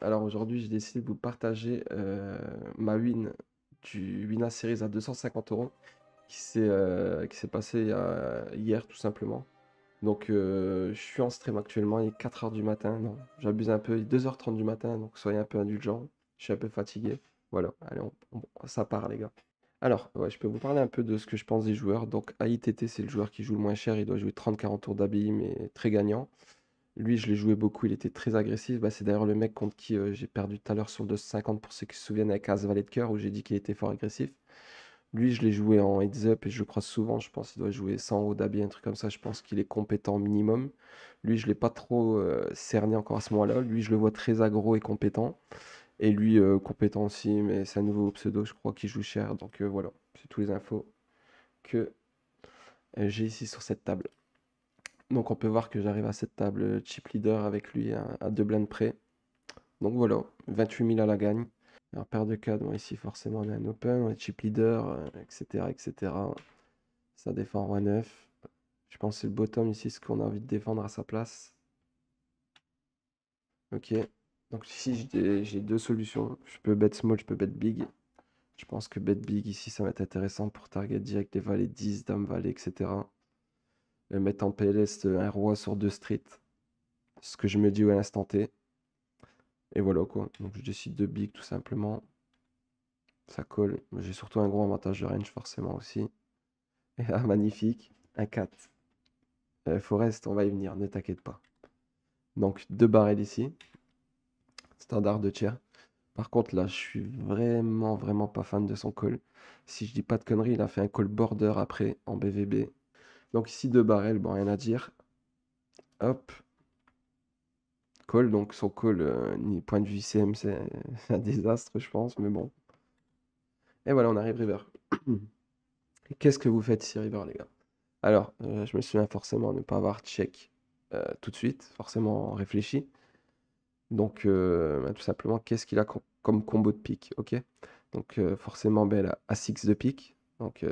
Alors aujourd'hui, j'ai décidé de vous partager ma win du Wina Series à 250 € qui s'est passé hier tout simplement. Donc je suis en stream actuellement, il est 4 heures du matin, non, j'abuse un peu, il est 2h30 du matin, donc soyez un peu indulgents, je suis un peu fatigué. Voilà, allez, ça part les gars. Alors, ouais, je peux vous parler un peu de ce que je pense des joueurs. Donc AITT, c'est le joueur qui joue le moins cher, il doit jouer 30-40 tours d'ABI, mais très gagnant. Lui, je l'ai joué beaucoup, il était très agressif. Bah, c'est d'ailleurs le mec contre qui j'ai perdu tout à l'heure sur le 250 pour ceux qui se souviennent avec As Valet de cœur où j'ai dit qu'il était fort agressif. Lui, je l'ai joué en heads up et je le crois souvent. Je pense qu'il doit jouer 100 au Dabi, un truc comme ça. Je pense qu'il est compétent minimum. Lui, je l'ai pas trop cerné encore à ce moment-là. Lui, je le vois très aggro et compétent. Et lui, compétent aussi, mais c'est un nouveau pseudo, je crois, qui joue cher. Donc voilà, c'est tous les infos que j'ai ici sur cette table. Donc on peut voir que j'arrive à cette table chip leader avec lui à 2 blindes près. Donc voilà, 28 000 à la gagne. Alors, paire de cas, bon, ici forcément on a un open, on est chip leader, etc., etc. Ça défend roi 9. Je pense que c'est le bottom ici, ce qu'on a envie de défendre à sa place. Ok. Donc ici j'ai deux solutions. Je peux bet small, je peux bet big. Je pense que bet big ici ça va être intéressant pour target direct les valets 10, dame valet, etc. Et mettre en PLS un roi sur 2 streets. Ce que je me dis à l'instant T. Et voilà quoi. Donc je décide de big tout simplement. Ça colle. J'ai surtout un gros avantage de range forcément aussi. Et ah, magnifique. Un 4. Forest, on va y venir, ne t'inquiète pas. Donc 2 barrels ici. Standard de tiers. Par contre là, je suis vraiment pas fan de son call. Si je dis pas de conneries, il a fait un call border après en BVB. Donc ici 2 barrels, bon rien à dire. Hop. Call, donc son call, ni point de vue ICM, c'est un désastre je pense, mais bon. Et voilà, on arrive river. Et qu'est-ce que vous faites ici river les gars? Alors, je me souviens forcément de ne pas avoir check tout de suite, forcément réfléchi. Donc, bah, tout simplement, qu'est-ce qu'il a comme combo de pique, ok? Donc, forcément, ben, elle a As-X de pique. Donc,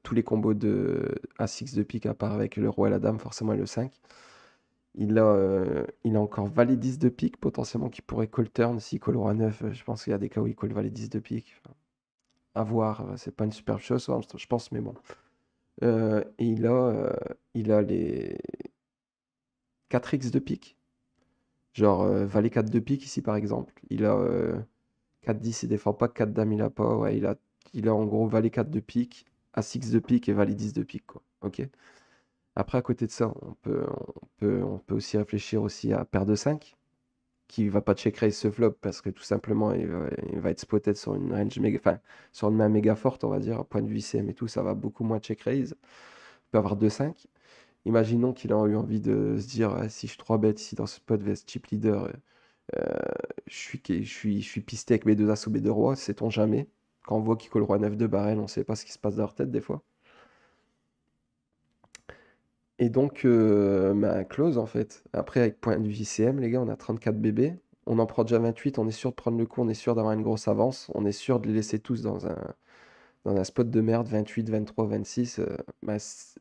tous les combos de As-X de pique, à part avec le roi et la dame, forcément, et le 5. Il a encore valet 10 de pique, potentiellement, qui pourrait call turn. S'il call roi 9, je pense qu'il y a des cas où il call valet 10 de pique. Enfin, à voir, c'est pas une superbe chose, hein, je pense, mais bon. Et il a les 4x de pique. Genre valet 4 de pique ici par exemple. Il a 4-10, il défend pas, 4 dames, il a pas. Ouais, il a en gros valet 4 de pique, As-X de pique et valet 10 de pique, quoi. Ok. Après, à côté de ça, on peut aussi réfléchir aussi à paire de 5, qui va pas check raise ce flop parce que tout simplement, il va être spotted sur une range méga, enfin, sur une main méga forte, on va dire, point de vue ICM et tout, ça va beaucoup moins check raise. Il peut avoir 2-5. Imaginons qu'il a eu envie de se dire, ah, si je 3 bet ici dans ce spot vs chip leader, je suis pisté avec mes deux assauts B2 rois, sait-on jamais. Quand on voit qu'il colle roi 9 de barrel, on sait pas ce qui se passe dans leur tête des fois. Et donc, close en fait. Après, avec point de vue ICM, les gars, on a 34 bébés. On en prend déjà 28, on est sûr de prendre le coup, on est sûr d'avoir une grosse avance, on est sûr de les laisser tous dans un spot de merde, 28, 23, 26.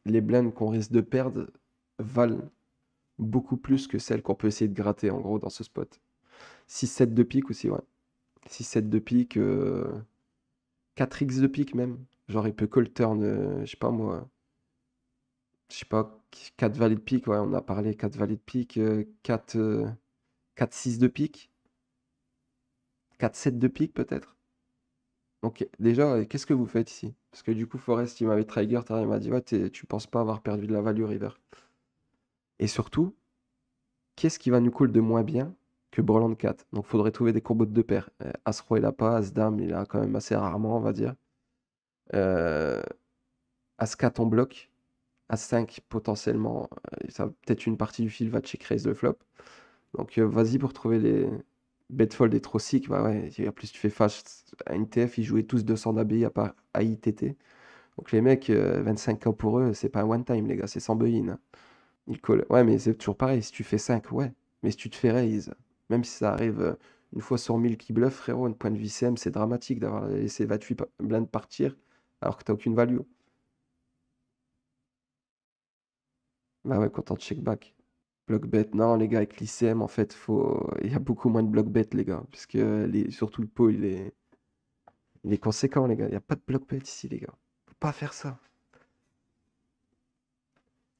Les blindes qu'on risque de perdre valent beaucoup plus que celles qu'on peut essayer de gratter en gros dans ce spot. 6-7 de pique aussi, ouais. 6-7 de pique, 4x de pique même. Genre il peut call turn, je sais pas moi, je sais pas, 4 valets de pique, ouais, on a parlé 4 valets de pique, 4-6 de pique, 4-7 de pique peut-être. Donc déjà, qu'est-ce que vous faites ici? Parce que du coup, Forest, il m'avait trigger, il m'a dit, ouais, tu penses pas avoir perdu de la value, River. Et surtout, qu'est-ce qui va nous call de moins bien que Breland 4? Donc faudrait trouver des combos de deux paires. As-Roi, il a pas, As-Dame, il a quand même assez rarement, on va dire. Euh, As-4 en bloc. As-5 potentiellement, ça, peut-être une partie du fil va check raise le flop. Donc vas-y pour trouver les Betfold et trop sick. Bah ouais, et en plus tu fais face à une TF, ils jouaient tous 200 d'ABI à part AITT. Donc les mecs, 25K pour eux, c'est pas un one time les gars, c'est sans buy-in, hein. Ils collent. Ouais, mais c'est toujours pareil, si tu fais 5, ouais. Mais si tu te fais raise, même si ça arrive une fois sur 1000 qui bluff, frérot, un point de vue CM, c'est dramatique d'avoir laissé 28 blindes partir alors que t'as aucune value. Bah ouais, quand on check back. Block bet, non les gars, avec l'ICM en fait, il y a beaucoup moins de block bet les gars, puisque surtout le pot il est conséquent les gars, il n'y a pas de block bet ici les gars. Faut pas faire ça.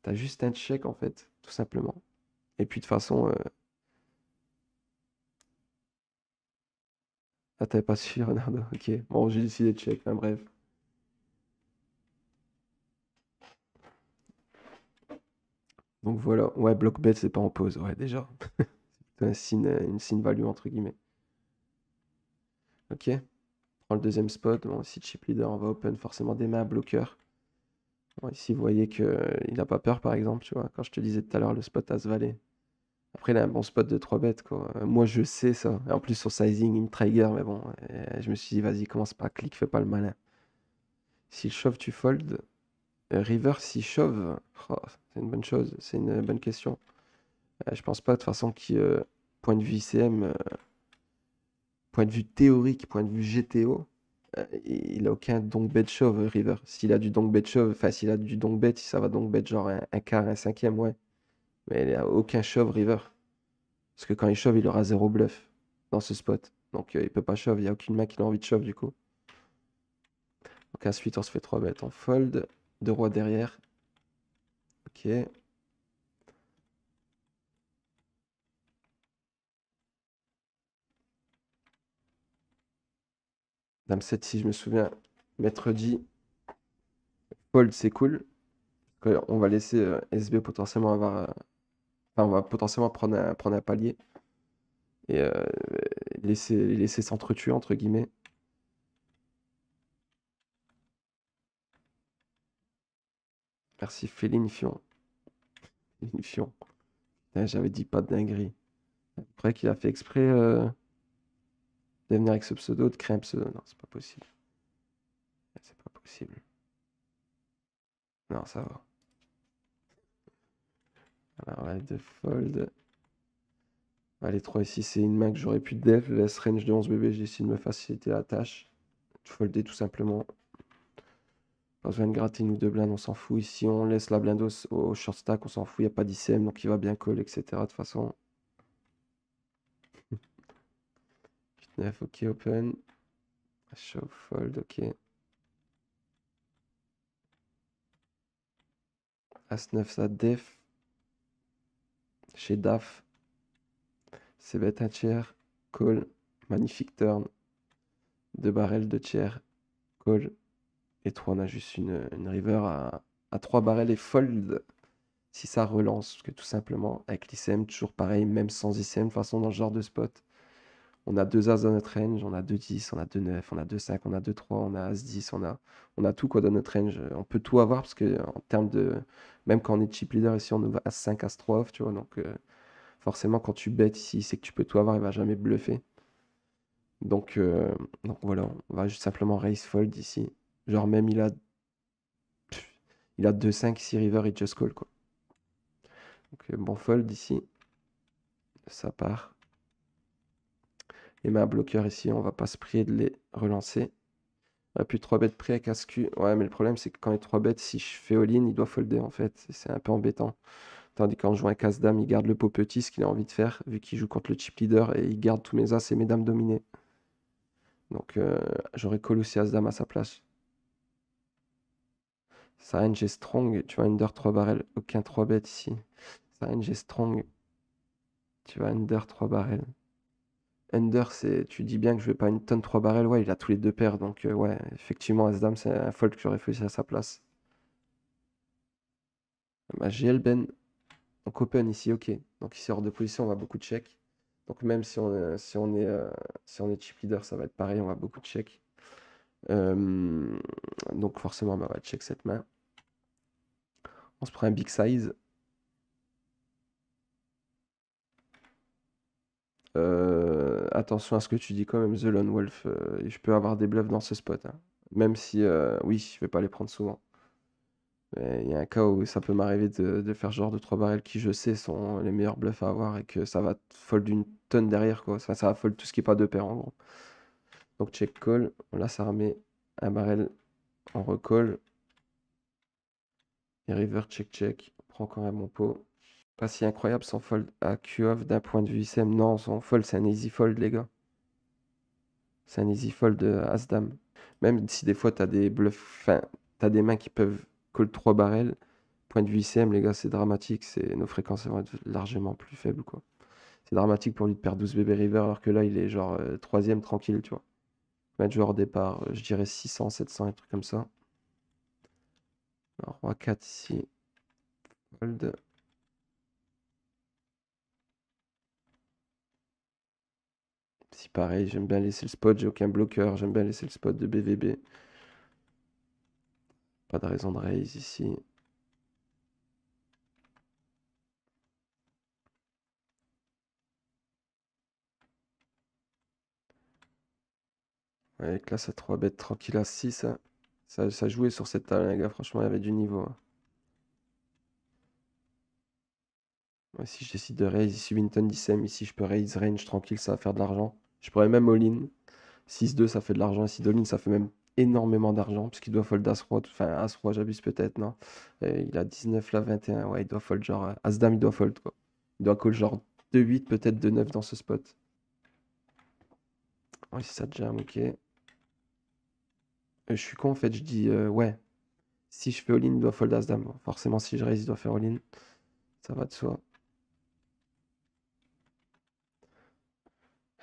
T'as juste un check en fait, tout simplement. Et puis de toute façon, ah t'avais pas su Ronaldo, ok. Bon j'ai décidé de check, hein, bref. Donc voilà, ouais block bet c'est pas en pause, ouais déjà. C'est un signe, une signe value entre guillemets. Ok, prends le deuxième spot, bon ici chip leader, on va open forcément des mains à bloqueur. Bon, ici vous voyez que il a pas peur par exemple, tu vois, quand je te disais tout à l'heure le spot as valet. Après, il a un bon spot de 3 bêtes, quoi. Moi, je sais ça. Et en plus, sur sizing, il me trigger, mais bon, je me suis dit, vas-y, commence pas, clique, fais pas le malin. S'il shove, tu fold. River, s'il shove, oh, c'est une bonne chose, c'est une bonne question. Je pense pas, de toute façon, point de vue ICM, point de vue théorique, point de vue GTO, il a aucun donk bet shove, River. S'il a du donk bet shove, enfin, s'il a du donk bet, ça va donk bet genre un quart, un cinquième, ouais. Mais il a aucun shove, River. Parce que quand il shove, il aura zéro bluff dans ce spot. Donc il peut pas shove, il n'y a aucune main qui a envie de shove du coup. Donc As-8, on se fait 3 bêtes. On fold, 2 rois derrière. Ok. Dame 7, si je me souviens, maître dit, fold c'est cool. On va laisser SB potentiellement avoir. Enfin, on va potentiellement prendre un palier. Et laisser s'entretuer entre guillemets. Merci Féline Fion. Féline Fion. Putain, j'avais dit pas de dinguerie. Après qu'il a fait exprès de venir avec ce pseudo, de créer un pseudo. Non, c'est pas possible. C'est pas possible. Non, ça va. Alors, ouais, de fold. Allez, 3 ici, c'est une main que j'aurais pu def. Laisse range de 11 bébés, j'ai essayé de me faciliter la tâche. Folder tout simplement. Pas besoin de gratter une ou deux blindes, on s'en fout. Ici, on laisse la blinde au short stack, on s'en fout, il n'y a pas d'ICM, donc il va bien call, etc. De toute façon. 9, ok, open. Shove, fold, ok. As-9, ça def. Chez DAF. C'est bête un tiers. Call. Magnifique turn. 2 barrels, 2 tiers. Call. Et 3, on a juste une river à 3 barrels et fold. Si ça relance, parce que tout simplement, avec l'ICM, toujours pareil, même sans ICM, de toute façon, dans ce genre de spot, on a 2 As dans notre range, on a 2 10, on a 2 9, on a 2 5, on a 2 3, on a As 10, on a tout quoi dans notre range. On peut tout avoir parce que en termes de. Même quand on est chip leader ici, on ouvre As 5, As 3 off, tu vois. Donc forcément, quand tu bêtes ici, c'est que tu peux tout avoir, il va jamais bluffer. Donc, euh, donc voilà, on va juste simplement raise fold ici. Genre même il a 2 5 ici, river, il just call quoi. Donc bon fold ici, ça part. Et ma bloqueur ici, on va pas se prier de les relancer. Ah, puis 3 bêtes près avec As-Q. Ouais, mais le problème, c'est que quand il est 3 bêtes, si je fais all-in, il doit folder en fait. C'est un peu embêtant. Tandis que quand je joue un casse-dame, il garde le pot petit, ce qu'il a envie de faire, vu qu'il joue contre le chip leader et il garde tous mes As et mes dames dominées. Donc j'aurais call aussi As-Dame à sa place. Sa range est strong. Tu vois, under 3 barrels. Aucun 3 bêtes ici. Sa range est strong. Tu vois, under 3 barrels. Under, c'est, tu dis bien que je vais pas une tonne 3 barrels. Ouais, il a tous les deux paires. Donc, ouais, effectivement, As-Dame, c'est un fold que j'aurais fait aussi à sa place. Bah, GL Ben. Donc, open ici, ok. Donc, ici, hors de position, on va beaucoup de check. Donc, même si on est chip leader, ça va être pareil. On va beaucoup de check. Donc, forcément, bah, on va check cette main. On se prend un big size. Attention à ce que tu dis quand même, The Lone Wolf. Je peux avoir des bluffs dans ce spot, hein. Même si, oui, je vais pas les prendre souvent. Mais il y a un cas où ça peut m'arriver de faire genre de 3 barrels qui, je sais, sont les meilleurs bluffs à avoir et que ça va fold une tonne derrière, quoi. Ça va fold tout ce qui est pas deux paires, en gros. Donc check call, on laisse armer un barrel, on recall. Et river check check, on prend quand même mon pot. Pas si incroyable son fold à Q-off d'un point de vue ICM. Non, son fold, c'est un easy fold, les gars. C'est un easy fold de As-Dame. Même si des fois, t'as des bluffs, enfin, t'as des mains qui peuvent call 3 barrels. Point de vue ICM, les gars, c'est dramatique. Nos fréquences vont être largement plus faibles, quoi. C'est dramatique pour lui de perdre 12 bébés river, alors que là, il est genre troisième tranquille, tu vois. Mettre joueur au départ, je dirais 600, 700, un truc comme ça. Alors, roi 4 ici. Fold. Si pareil, j'aime bien laisser le spot, j'ai aucun bloqueur, j'aime bien laisser le spot de BVB. Pas de raison de raise ici. Ouais, avec là, à 3 bêtes tranquille à 6. Hein. Ça jouait sur cette table, les gars. Franchement, il y avait du niveau. Hein. Ouais, si je décide de raise ici, Winton 10M, ici, je peux raise range tranquille, ça va faire de l'argent. Je pourrais même all-in. 6-2, ça fait de l'argent. Ici, all-in, ça fait même énormément d'argent. Puisqu'il doit fold As-Roi. Enfin, As-Roi, j'abuse peut-être, non. Il a 19, là, 21. Ouais, il doit fold genre. As-Dame, il doit fold, quoi. Il doit call genre 2-8, peut-être 2-9 dans ce spot. Ouais, si ça jam, ok. Je suis con, en fait, je dis, ouais. Si je fais all-in, il doit fold As-Dame. Bon, forcément, si je raise, il doit faire all-in. Ça va de soi.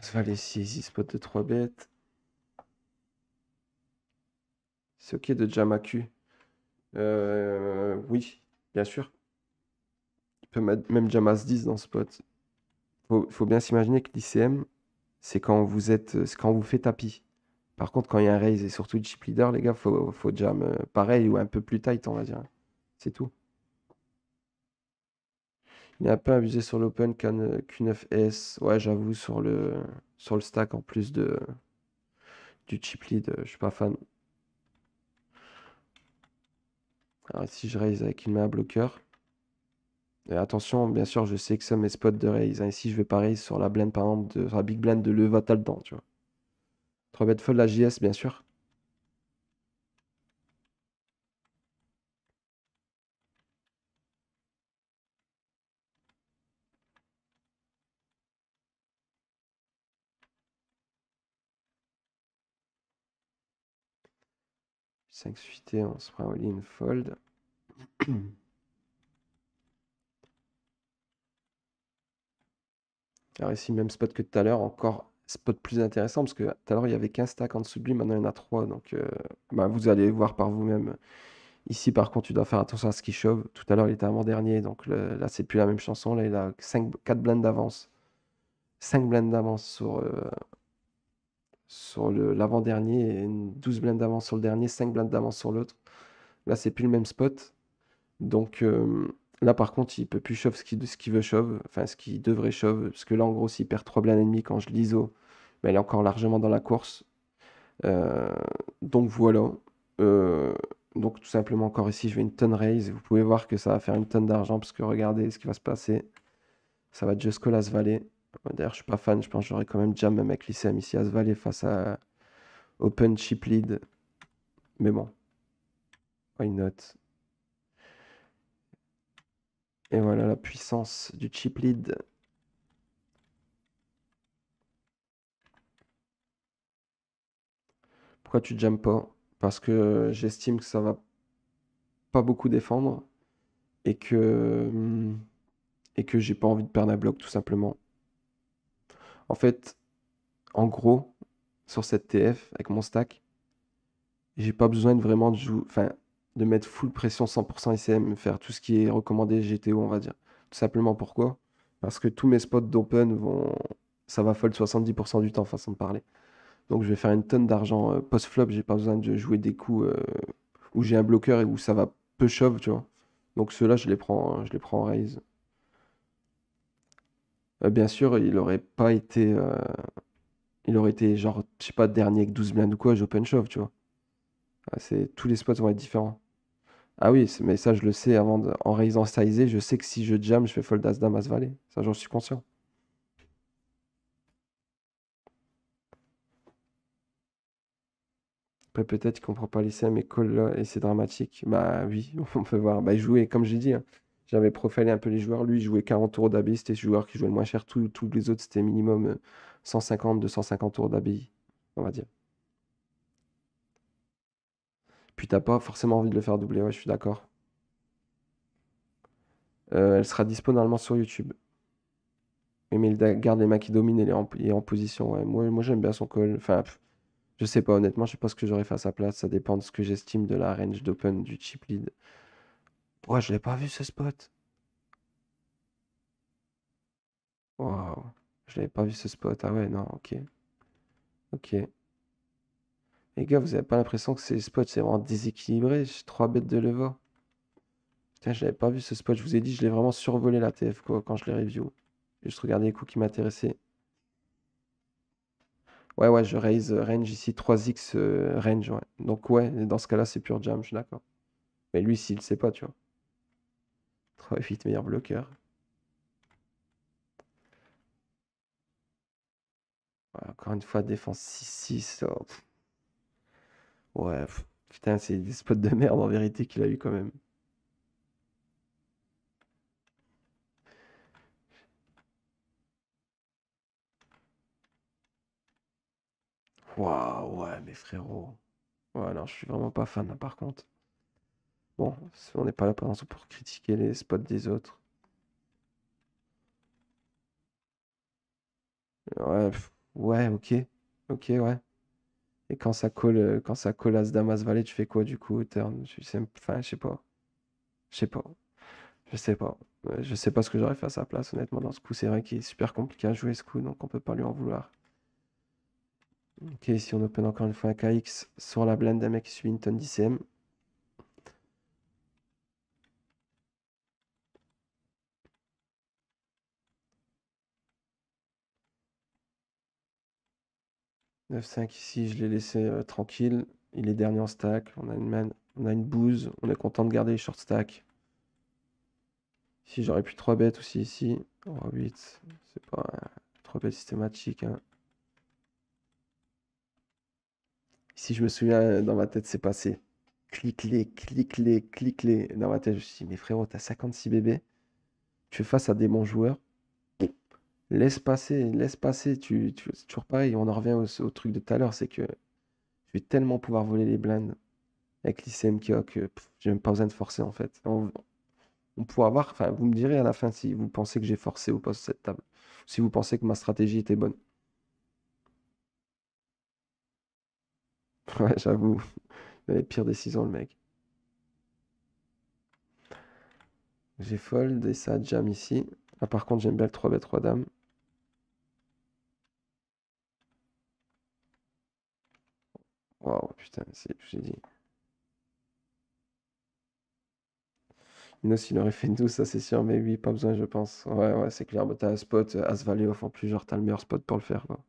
As-Valet 6, easy spot de 3 bêtes. C'est ok de jam à Q. Oui, bien sûr. Il peut même jam As-10 dans ce spot. Faut bien s'imaginer que l'ICM, c'est quand vous fait tapis. Par contre, quand il y a un raise et surtout chip leader, les gars, faut jam pareil ou un peu plus tight, on va dire. C'est tout. Il est un peu abusé sur l'open Q9S. Ouais, j'avoue, sur le stack en plus du chip lead, je suis pas fan. Alors ici, je raise avec une main à bloqueur. Et attention, bien sûr, je sais que ça mes spots de raise. Hein. Ici, je vais pas raise sur la blend, par exemple, sur la big blind de Levatal dedans, tu vois. 3 bêtes fold la JS, bien sûr. 5 suité, on se prend all-in fold. Alors ici, même spot que tout à l'heure, encore spot plus intéressant, parce que tout à l'heure, il y avait qu'un stack en dessous de lui, maintenant il y en a 3, donc bah, vous allez voir par vous-même. Ici, par contre, tu dois faire attention à ce qu'il shove. Tout à l'heure, il était avant-dernier, donc là, c'est plus la même chanson. Là, il a 4 blinds d'avance. 5 blinds d'avance sur l'avant-dernier et 12 blinds d'avance sur le dernier, 5 blinds d'avance sur l'autre. Là, c'est plus le même spot. Donc là, par contre, il peut plus shove ce qu'il veut shove, enfin ce qu'il devrait shove, parce que là, en gros, s'il perd 3 blinds ennemis quand je l'ISO, ben, il est encore largement dans la course. Euh, donc voilà. Euh, donc tout simplement, encore ici, je vais une tonne raise. Vous pouvez voir que ça va faire une tonne d'argent, parce que regardez ce qui va se passer. Ça va just call As-Valet. D'ailleurs, je suis pas fan, je pense que j'aurais quand même jam même avec l'ICM ici As-Valet face à Open Chip Lead. Mais bon, why not? Et voilà la puissance du chip lead. Pourquoi tu jammes pas? Parce que j'estime que ça va pas beaucoup défendre et que j'ai pas envie de perdre un bloc tout simplement. En fait, en gros, sur cette TF avec mon stack, j'ai pas besoin de vraiment de jouer, enfin, de mettre full pression 100% ICM, faire tout ce qui est recommandé GTO, on va dire. Tout simplement pourquoi? Parce que tous mes spots d'open ça va fold 70% du temps, façon de parler. Donc je vais faire une tonne d'argent post-flop, j'ai pas besoin de jouer des coups où j'ai un bloqueur et où ça va peu shove, tu vois. Donc ceux-là, je les prends en raise. Bien sûr, il aurait été genre, je sais pas, dernier avec 12 blindes ou quoi, j'open shove, tu vois. Tous les spots vont être différents. Ah oui, mais ça, je le sais en raisant sizé, je sais que si je jam, je fais fold as dame as valet. Ça, j'en suis conscient. Après, peut-être qu'il comprend pas l'ICM mais call là et c'est dramatique. Bah oui, on peut voir. Bah, jouer, comme j'ai dit, hein, J'avais profilé un peu les joueurs. Lui, il jouait 40 euros d'ABI, c'était le joueur qui jouait le moins cher. Tous les autres, c'était minimum 150, 250 euros d'ABI, on va dire. Puis t'as pas forcément envie de le faire doubler, ouais, je suis d'accord. Elle sera dispo normalement sur YouTube. Oui, mais garde les mains qui dominent et il est en position, ouais. Moi j'aime bien son call. Enfin, je sais pas, honnêtement, je sais pas ce que j'aurais fait à sa place. Ça dépend de ce que j'estime de la range d'open du chip lead. Ouais, je l'ai pas vu ce spot. Waouh. Je l'avais pas vu ce spot. Ah ouais, non, ok. Ok. Les gars, vous avez pas l'impression que ces spots, c'est vraiment déséquilibré? J'ai 3 bêtes de lever. Putain, je l'avais pas vu ce spot. Je vous ai dit, je l'ai vraiment survolé la TF quoi, quand je l'ai review. J'ai juste regardé les coups qui m'intéressaient. Ouais, ouais, je raise range ici, 3x range, ouais. Donc ouais, dans ce cas-là, c'est pure jam, je suis d'accord. Mais lui, s'il sait pas, tu vois. 3 F8 meilleur bloqueur. Ouais, encore une fois, défense 6-6. Oh, ouais, putain, c'est des spots de merde en vérité qu'il a eu quand même. Waouh, ouais, mais frérot. Ouais, alors je suis vraiment pas fan là par contre. Bon, on n'est pas là par exemple pour critiquer les spots des autres. Ouais, ouais, ok. Ok, ouais. Et quand ça colle As Damas Valet, tu fais quoi du coup, turn? Tu sais, enfin, je sais pas. Je sais pas. Je sais pas. Ouais, je sais pas ce que j'aurais fait à sa place, honnêtement, dans ce coup. C'est vrai qu'il est super compliqué à jouer ce coup, donc on peut pas lui en vouloir. Ok, ici on open encore une fois un KX sur la blinde d'un mec qui suit une tonne d'ICM. 9-5 ici, je l'ai laissé tranquille. Il est dernier en stack. On a une man, on a une bouse. On est content de garder les short stack. Ici, j'aurais pu 3 bêtes aussi ici. Oh, 8. C'est pas 3 bêtes systématiques, hein. Ici, je me souviens, dans ma tête, c'est passé. Clique-les, clique-les, clique-les. Dans ma tête, je me suis dit, mais frérot, t'as 56 bébés. Tu es face à des bons joueurs. Laisse passer, laisse passer. C'est toujours pareil. On en revient au truc de tout à l'heure. C'est que je vais tellement pouvoir voler les blindes avec l'ICM qui a que j'ai même pas besoin de forcer en fait. On pourra voir, enfin, vous me direz à la fin si vous pensez que j'ai forcé ou pas sur cette table. Si vous pensez que ma stratégie était bonne. Ouais, j'avoue, il a les pires décisions, le mec. J'ai fold et ça jam ici. Ah, par contre, j'aime bien le 3 b 3 dames. Waouh, putain, c'est j'ai dit. Minos, il aurait fait 12, ça c'est sûr, mais oui, pas besoin, je pense. Ouais, ouais, c'est clair. Bah, t'as un spot, As Valet off en plus, genre, t'as le meilleur spot pour le faire, quoi.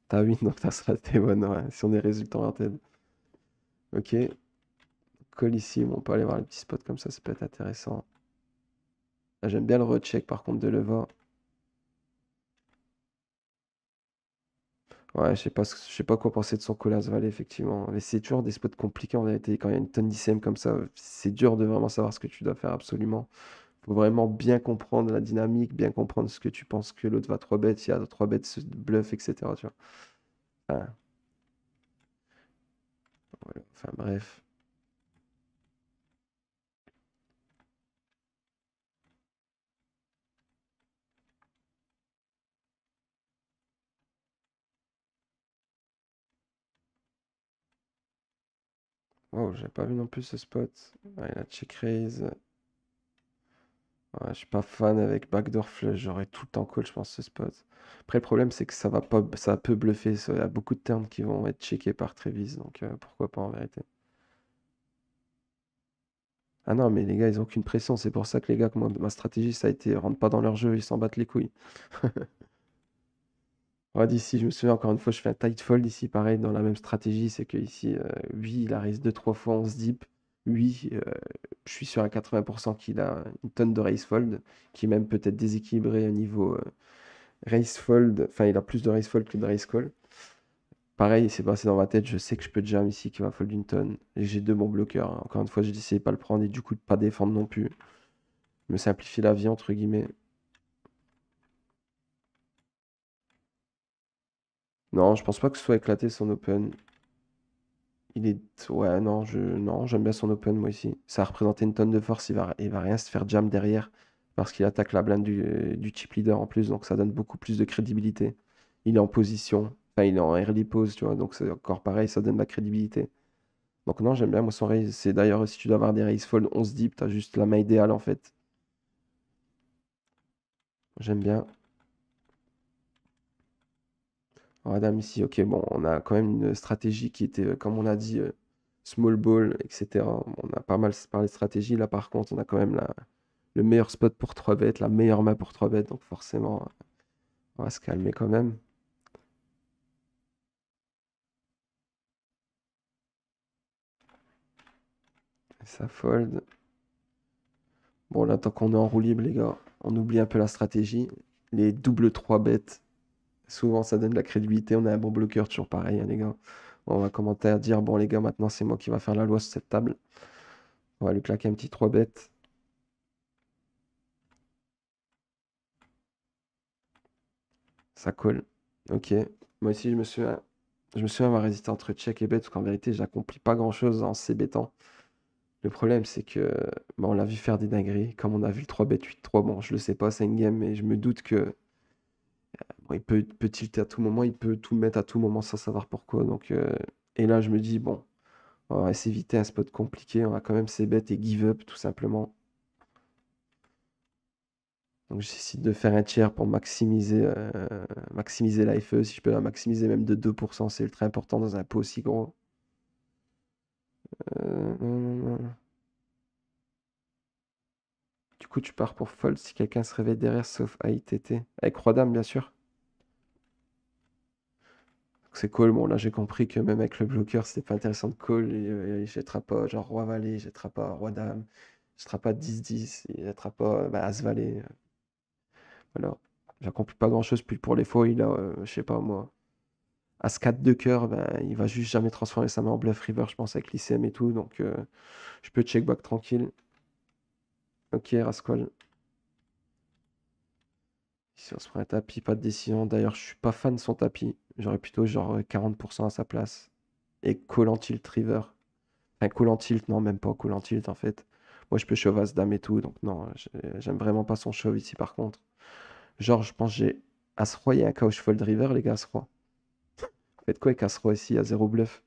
T'as 8, donc ta strat est bonne, ouais, si on est résultat oriented. Ok, call ici, bon, on peut aller voir les petits spots comme ça peut être intéressant. Ah, j'aime bien le recheck par contre de Leva. Ouais, je sais pas quoi penser de son Colas Valley, effectivement. Mais c'est toujours des spots compliqués en vérité. Quand il y a une tonne d'ICM comme ça, c'est dur de vraiment savoir ce que tu dois faire absolument. Faut vraiment bien comprendre la dynamique, bien comprendre ce que tu penses que l'autre va 3 bêtes, il y a 3 bêtes ce bluff, etc. Tu vois. Enfin, voilà. Enfin, bref. Oh, j'ai pas vu non plus ce spot. Ouais, la check raise. Ouais, je suis pas fan avec backdoor flush, j'aurais tout le temps call, je pense, ce spot. Après, le problème, c'est que ça va pas, ça peut bluffer. Il y a beaucoup de turns qui vont être checkés par Trevis, donc pourquoi pas en vérité. Ah non, mais les gars, ils ont aucune pression. C'est pour ça que les gars, que ma stratégie, ça a été rentre pas dans leur jeu, ils s'en battent les couilles. Ouais, d'ici, je me souviens encore une fois, je fais un tight fold ici, pareil, dans la même stratégie. C'est que ici, lui, il a raise 2-3 fois, on se deep. Lui, je suis sur un 80% qu'il a une tonne de raise fold, qui est même peut-être déséquilibré au niveau raise fold. Enfin, il a plus de raise fold que de raise call. pareil, c'est passé dans ma tête, je sais que je peux jam ici qui va fold une tonne. Et j'ai deux bons bloqueurs, hein. Encore une fois, j'ai décidé de pas le prendre et du coup de pas défendre non plus. Me simplifier la vie, entre guillemets. Non, je pense pas que ce soit éclaté son open. Il est. Ouais, non, non, j'aime bien son open, moi ici. Ça a représenté une tonne de force, il va rien se faire jam derrière. Parce qu'il attaque la blinde du chip leader en plus, donc ça donne beaucoup plus de crédibilité. Il est en position. Enfin, il est en early pose, tu vois, donc c'est encore pareil, ça donne de la crédibilité. Donc non, j'aime bien moi son raise. C'est d'ailleurs, si tu dois avoir des raise fold 11 deep, t'as juste la main idéale en fait. J'aime bien. Oh, dame ici, ok, bon, on a quand même une stratégie qui était, comme on a dit, small ball, etc. On a pas mal parlé de stratégie. Là, par contre, on a quand même le meilleur spot pour 3 bêtes, la meilleure main pour 3 bêtes. Donc forcément, on va se calmer quand même. Et ça fold. Bon, là, tant qu'on est en roue libre, les gars, on oublie un peu la stratégie. Les doubles 3 bêtes, souvent, ça donne de la crédibilité. On a un bon bloqueur, toujours pareil, hein, les gars. On va commenter à dire, bon, les gars, maintenant, c'est moi qui va faire la loi sur cette table. On va lui claquer un petit 3 bêtes. Ça colle. Ok. Moi aussi, je me souviens avoir hésité entre check et bet, parce qu'en vérité, j'accomplis pas grand-chose en c bettant. Le problème, c'est que bah, on l'a vu faire des dingueries, comme on a vu le 3 bet 8-3. Bon, je le sais pas, c'est une game, mais je me doute que bon, il peut tilter à tout moment, il peut tout mettre à tout moment sans savoir pourquoi. Donc, et là, je me dis, bon, on va s'éviter un spot compliqué, on va quand même c bet et give up, tout simplement. Donc, j'essaie de faire un tiers pour maximiser la FE. Si je peux la maximiser même de 2%, c'est ultra important dans un pot aussi gros. Non. Du coup, tu pars pour fold si quelqu'un se réveille derrière, sauf AITT. Avec Roi-Dame, bien sûr. Donc c'est call. Bon, là, j'ai compris que même avec le bloqueur, c'était pas intéressant de call. Il jettera pas, genre Roi-Valet, il jettera pas Roi-Dame, il jettera pas 10-10, il jettera pas As-Valet. Voilà. J'accomplis pas grand-chose. Puis pour les fois, il a, je sais pas moi, As-4 de cœur, ben, il va juste jamais transformer sa main en bluff river, je pense, avec l'ICM et tout. Donc, je peux check back tranquille. Ok, Rascal. Si on se prend un tapis, pas de décision. D'ailleurs, je suis pas fan de son tapis. J'aurais plutôt genre 40% à sa place. Et call en tilt river. Enfin, call en tilt, non, même pas call en tilt en fait. Moi, je peux shove as dame et tout, donc non, j'aime vraiment pas son shove ici par contre. Genre, je pense que j'ai as-roi et un couch fold river, les gars, as-roi. Faites quoi avec as-roi ici, à zéro bluff?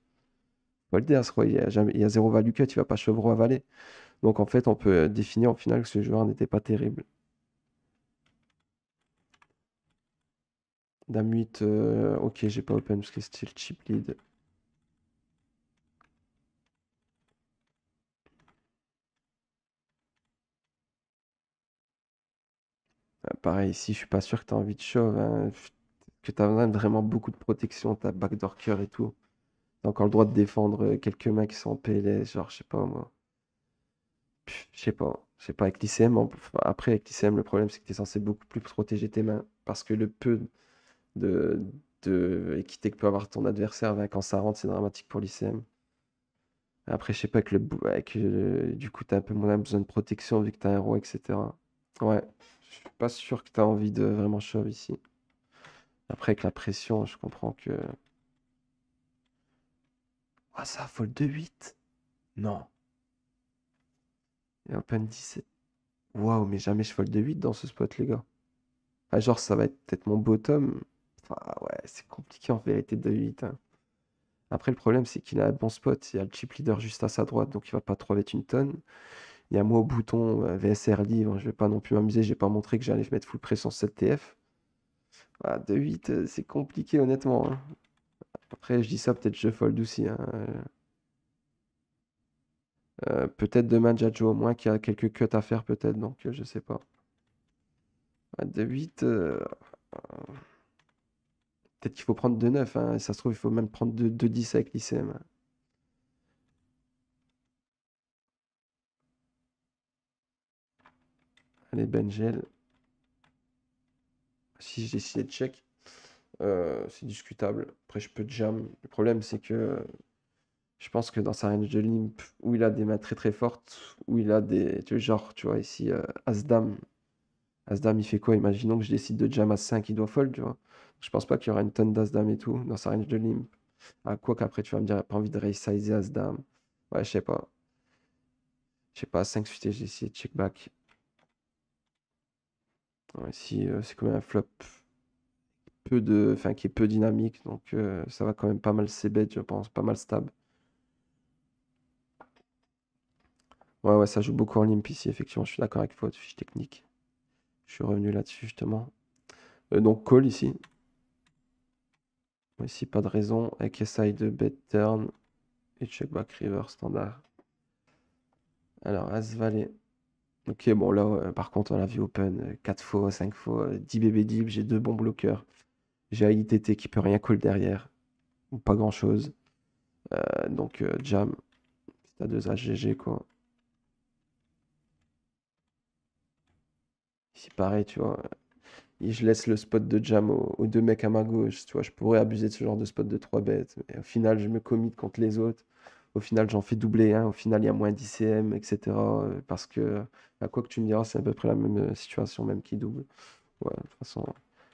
Foldez as-roi, il y a zéro value cut, il va pas shove roi valet. Donc en fait, on peut définir au final que ce joueur n'était pas terrible. Dame 8, ok, j'ai pas open parce que c'était le chip lead. Pareil, ici, je suis pas sûr que tu as envie de shove, hein, que tu as vraiment beaucoup de protection, t'as backdoor cœur et tout. T'as encore le droit de défendre quelques mains qui sont en PLS, genre, je sais pas moi. Je sais pas, avec l'ICM, enfin, après, avec l'ICM, le problème, c'est que tu es censé beaucoup plus protéger tes mains, parce que le peu de, de équité que peut avoir ton adversaire, ben, quand ça rentre, c'est dramatique pour l'ICM. Après, je sais pas, du coup, t'as un peu moins besoin de protection vu que t'as un roi, etc. Ouais, je suis pas sûr que t'as envie de vraiment shove ici. Après, avec la pression, je comprends que... Ah, ça fold de 8. Non. Et open 17. Waouh, mais jamais je fold de 8 dans ce spot, les gars. Ah, genre, ça va être peut-être mon bottom. Enfin, ouais, c'est compliqué en vérité de 8, hein. Après, le problème, c'est qu'il a un bon spot. Il y a le chip leader juste à sa droite, donc il va pas trop mettre une tonne. Il y a moi au bouton VSR livre. Je vais pas non plus m'amuser. J'ai pas montré que j'allais mettre full pression 7 TF. Ah, de 8, c'est compliqué, honnêtement, hein. Après, je dis ça, peut-être je fold aussi, hein. Peut-être demain, Jadjo au moins, qu'il y a quelques cuts à faire, peut-être, donc je sais pas. Ah, de 8, peut-être qu'il faut prendre de 9, hein. Ça se trouve, il faut même prendre de 10 avec l'ICM. Allez, Benjel. Si j'ai décidé de check. C'est discutable. Après, je peux jam. Le problème, c'est que je pense que dans sa range de limp, où il a des mains très très fortes, où il a des. Genre, tu vois, ici, As-Dame. As-Dame, il fait quoi? Imaginons que je décide de jam As-5, il doit fold, tu vois. Je pense pas qu'il y aura une tonne d'As-Dame et tout dans sa range de limp. Ah, quoi qu'après, tu vas me dire, pas envie de raise size As-Dame. Ouais, je sais pas. Je sais pas, 5 suité, j'ai essayé de check back. Ouais, ici, c'est quand même un flop enfin, qui est peu dynamique, donc ça va quand même pas mal c-bet, je pense, pas mal stable. Ouais, ouais, ça joue beaucoup en limp ici, effectivement, je suis d'accord avec votre fiche technique. Je suis revenu là-dessus, justement. Donc, call ici. Ici, pas de raison. Avec side bet turn et check back river standard. Alors, As-Valet. Ok, bon, là, par contre, on l'a vu open 4 fois, 5 fois, 10 bébé deep, j'ai deux bons bloqueurs. J'ai AITT qui peut rien call derrière, ou pas grand-chose. Donc, jam, si t'as deux As, GG, quoi. Ici, pareil, tu vois. Et je laisse le spot de jam aux deux mecs à ma gauche. Tu vois, je pourrais abuser de ce genre de spot de 3 bêtes. Mais au final, je me commit contre les autres. Au final, j'en fais doubler un. Au final, il y a moins 10 CM, etc. Parce que, à quoi que tu me diras, c'est à peu près la même situation, même qui double. Ouais, de toute façon,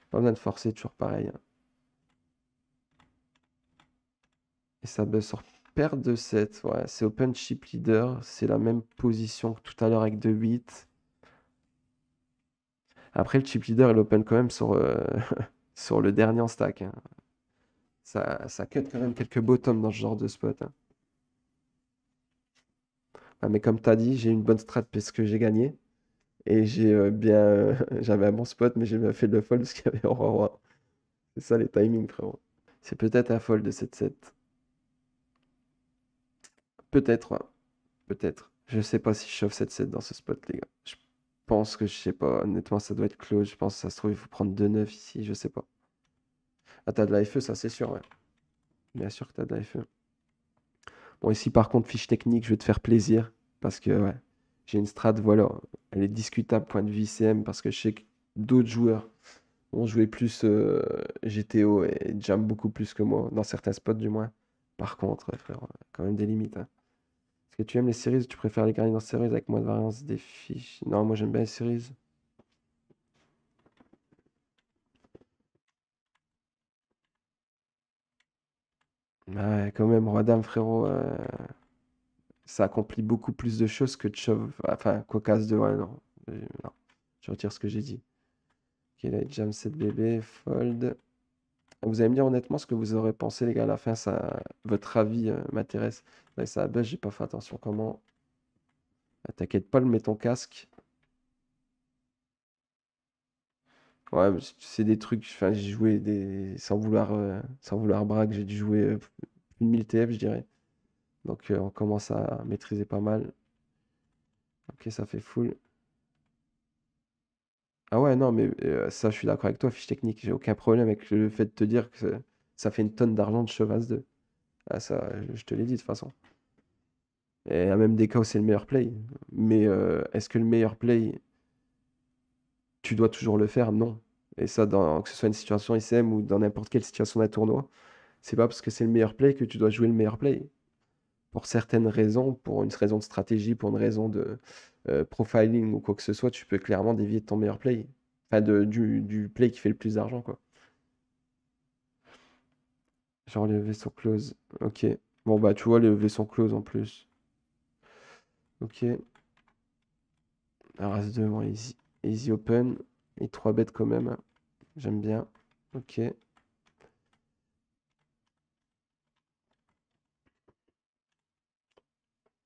pas besoin de forcer, toujours pareil, hein. Et ça buzz sur paire de 7. Ouais, c'est open chip leader. C'est la même position que tout à l'heure avec 2-8. Après, le chip leader, il open quand même sur, sur le dernier en stack, hein. Ça cut quand même quelques bottoms dans ce genre de spot, hein. Ah, mais comme tu as dit, j'ai une bonne strat parce que j'ai gagné. Et j'ai bien. J'avais un bon spot, mais j'ai bien fait le fold parce qu'il y avait roi roi. C'est ça les timings, frérot. C'est peut-être un fold de 7-7. Peut-être, ouais. Peut-être. Je sais pas si je chauffe 7-7 dans ce spot, les gars. Je pense que je sais pas. Honnêtement, ça doit être close. Je pense que ça se trouve, il faut prendre 2-9 ici. Je sais pas. Ah, t'as de la FE, ça c'est sûr, ouais. Bien sûr que t'as de la FE. Bon, ici, par contre, fiche technique, je vais te faire plaisir. Parce que, ouais, j'ai une strat, voilà. Elle est discutable, point de vue ICM, parce que je sais que d'autres joueurs ont joué plus GTO et jam beaucoup plus que moi, dans certains spots du moins. Par contre, ouais, frère, quand même des limites, hein. Est-ce que tu aimes les séries ou tu préfères les gagner dans séries avec moins de variance des fiches? Non, moi j'aime bien les séries. Ouais, quand même, Roi Dame, frérot, ça accomplit beaucoup plus de choses que Chauve. Enfin, Caucase de. Ouais, non. Non. Je retire ce que j'ai dit. Ok, là, jam 7 bébé, fold. Vous allez me dire honnêtement ce que vous aurez pensé, les gars, à la fin. Votre avis m'intéresse. Là, ça buzz, j'ai pas fait attention comment. Ah, t'inquiète pas, mets ton casque. Ouais, mais c'est des trucs. Enfin, j'ai joué des. Sans vouloir brag, j'ai dû jouer plus de 1000 TF, je dirais. Donc, on commence à maîtriser pas mal. Ok, ça fait full. Ah ouais, non, mais ça, je suis d'accord avec toi, fiche technique. J'ai aucun problème avec le fait de te dire que ça fait une tonne d'argent de Chevas 2. Ah, ça, je te l'ai dit de toute façon. Et il y a même des cas où c'est le meilleur play. Mais est-ce que le meilleur play, tu dois toujours le faire? Non. Et ça, que ce soit une situation ICM ou dans n'importe quelle situation d'un tournoi, c'est pas parce que c'est le meilleur play que tu dois jouer le meilleur play. Pour certaines raisons, pour une raison de stratégie, pour une raison de profiling ou quoi que ce soit, tu peux clairement dévier de ton meilleur play. Enfin, du play qui fait le plus d'argent, quoi. Genre le vaisseau close. Ok. Bon, bah, tu vois, le vaisseau close en plus. Ok. Alors, As-2, bon, easy. Easy open. Et 3 bêtes quand même. J'aime bien. Ok.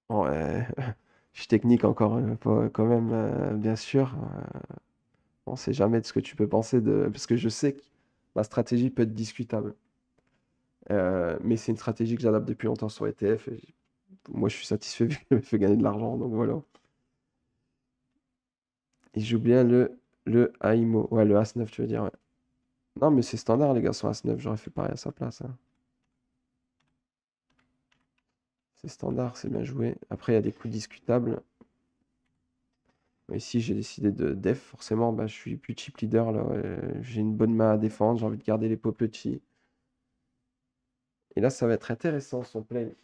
Bon, je suis technique encore, quand même, bien sûr. On sait jamais de ce que tu peux penser de. Parce que je sais que ma stratégie peut être discutable. Mais c'est une stratégie que j'adapte depuis longtemps sur ETF. Et moi, je suis satisfait vu qu'elle me fait gagner de l'argent. Donc voilà. Il joue bien le AIMO. Ouais, le As-9, tu veux dire. Ouais. Non, mais c'est standard, les gars, sur As-9. J'aurais fait pareil à sa place, hein. C'est standard, c'est bien joué. Après, il y a des coups discutables. Ici, j'ai décidé de def, forcément, bah, je suis plus chip leader là. J'ai une bonne main à défendre, j'ai envie de garder les pots petits. Et là, ça va être intéressant son play.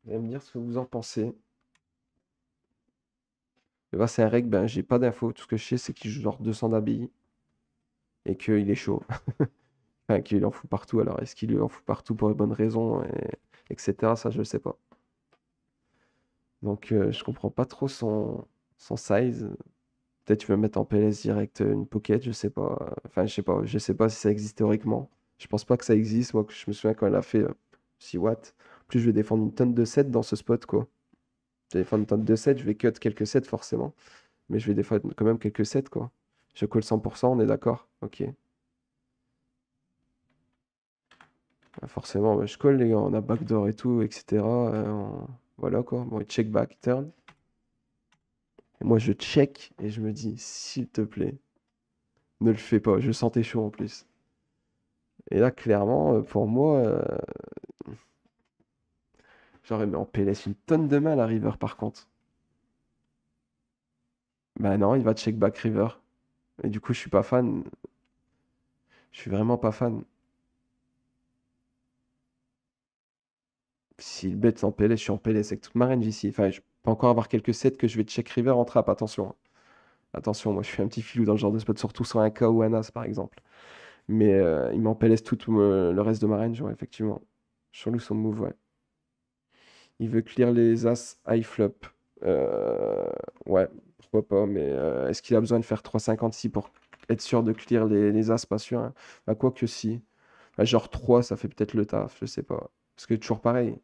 Vous allez me dire ce que vous en pensez. Et là, c'est un reg, ben, j'ai pas d'infos. Tout ce que je sais, c'est qu'il joue genre 200 d'ABI et qu'il est chaud. Enfin, qu'il en fout partout. Alors, est-ce qu'il en fout partout pour les bonnes raisons, etc. Ça, je le sais pas. Donc, je comprends pas trop son size. Peut-être tu veux mettre en PLS direct une pocket, je sais pas. Enfin, je sais pas si ça existe théoriquement. Je pense pas que ça existe. Moi, je me souviens quand elle a fait 6 watts. En plus, je vais défendre une tonne de 7 dans ce spot, quoi. Je vais défendre une tonne de 7, je vais cut quelques 7 forcément. Mais je vais défendre quand même quelques 7, quoi. Je colle 100%, on est d'accord? Ok. Bah, forcément, bah, je colle, les gars. On a backdoor et tout, etc. Voilà, quoi. Bon, il check back, turn. Et moi, je check et je me dis, s'il te plaît, ne le fais pas. Je sentais chaud en plus. Et là, clairement, pour moi, j'aurais mis en PLS une tonne de mal à River par contre. Bah non, il va check back River. Et du coup, je suis pas fan. Je suis vraiment pas fan. S'il bet en PLS, je suis en PLS avec toute ma range ici. Enfin, je peux encore avoir quelques sets que je vais check River en trap, attention, hein. Attention, moi je suis un petit filou dans le genre de spot, surtout sur un K ou un As par exemple. Mais il m'en PLS tout le reste de ma range, ouais, effectivement. Sur lui, son move, ouais. Il veut clear les As high flop. Euh, ouais, pourquoi pas, mais est-ce qu'il a besoin de faire 3,56 pour être sûr de clear les As? Pas sûr, hein. Bah, quoi que si. Bah, genre 3, ça fait peut-être le taf, je sais pas. Parce que toujours pareil,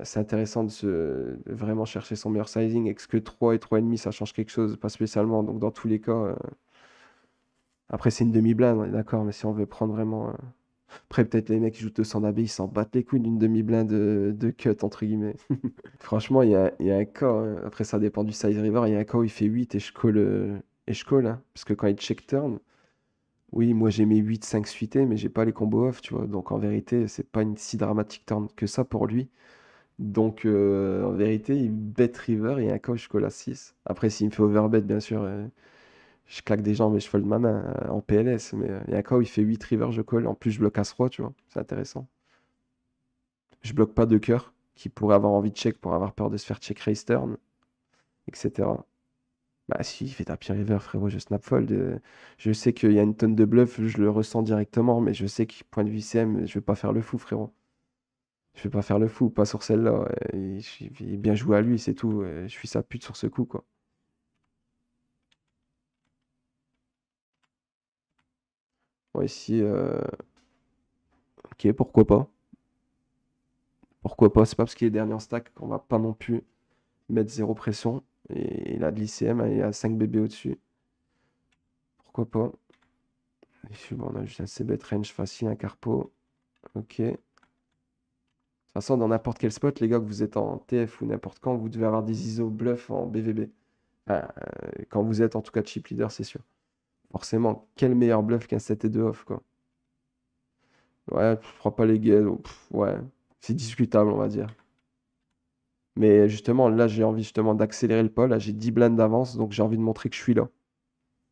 c'est intéressant de vraiment chercher son meilleur sizing. Est-ce que 3 et 3,5, ça change quelque chose? Pas spécialement. Donc dans tous les cas, après c'est une demi-blinde, on est d'accord, mais si on veut prendre vraiment. Après, peut-être les mecs qui jouent 200 d'AB, ils s'en battent les couilles d'une demi-blinde de cut, entre guillemets. Franchement, il y a un cas, hein. Après, ça dépend du size river. Il y a un cas où il fait 8 et je call, hein. Parce que quand il check turn, oui, moi j'ai mes 8, 5 suités, mais j'ai pas les combos off, tu vois. Donc en vérité, c'est pas une si dramatique turn que ça pour lui. Donc en vérité, il bet river et un cas où je call à 6. Après, s'il me fait overbet, bien sûr, je claque des jambes et je fold ma main en PLS. Mais il y a un cas où il fait 8 river, je call. En plus, je bloque As-Roi, tu vois. C'est intéressant. Je bloque pas de cœur qui pourrait avoir envie de check pour avoir peur de se faire check raise turn, etc. Bah si, il fait tapis river, frérot, je snap fold. Je sais qu'il y a une tonne de bluff, je le ressens directement, mais je sais que point de vue CM, je vais pas faire le fou, frérot. Je vais pas faire le fou, pas sur celle-là. Il est bien joué à lui, c'est tout. Je suis sa pute sur ce coup, quoi. Bon, ici, ok, pourquoi pas. Pourquoi pas, c'est pas parce qu'il est dernier en stack qu'on va pas non plus mettre zéro pression. Et il a de l'ICM, il a 5 bébés au-dessus. Pourquoi pas. Bon, on a juste un CBET range facile, un carpo. Ok. De toute façon, dans n'importe quel spot, les gars, que vous êtes en TF ou n'importe quand, vous devez avoir des ISO bluff en BVB. Enfin, quand vous êtes en tout cas chip leader, c'est sûr. Forcément, quel meilleur bluff qu'un 7 et 2 off, quoi. Ouais, je crois pas les gars. Donc, ouais, c'est discutable, on va dire. Mais justement, là, j'ai envie justement d'accélérer le pas. Là, j'ai 10 blindes d'avance, donc j'ai envie de montrer que je suis là.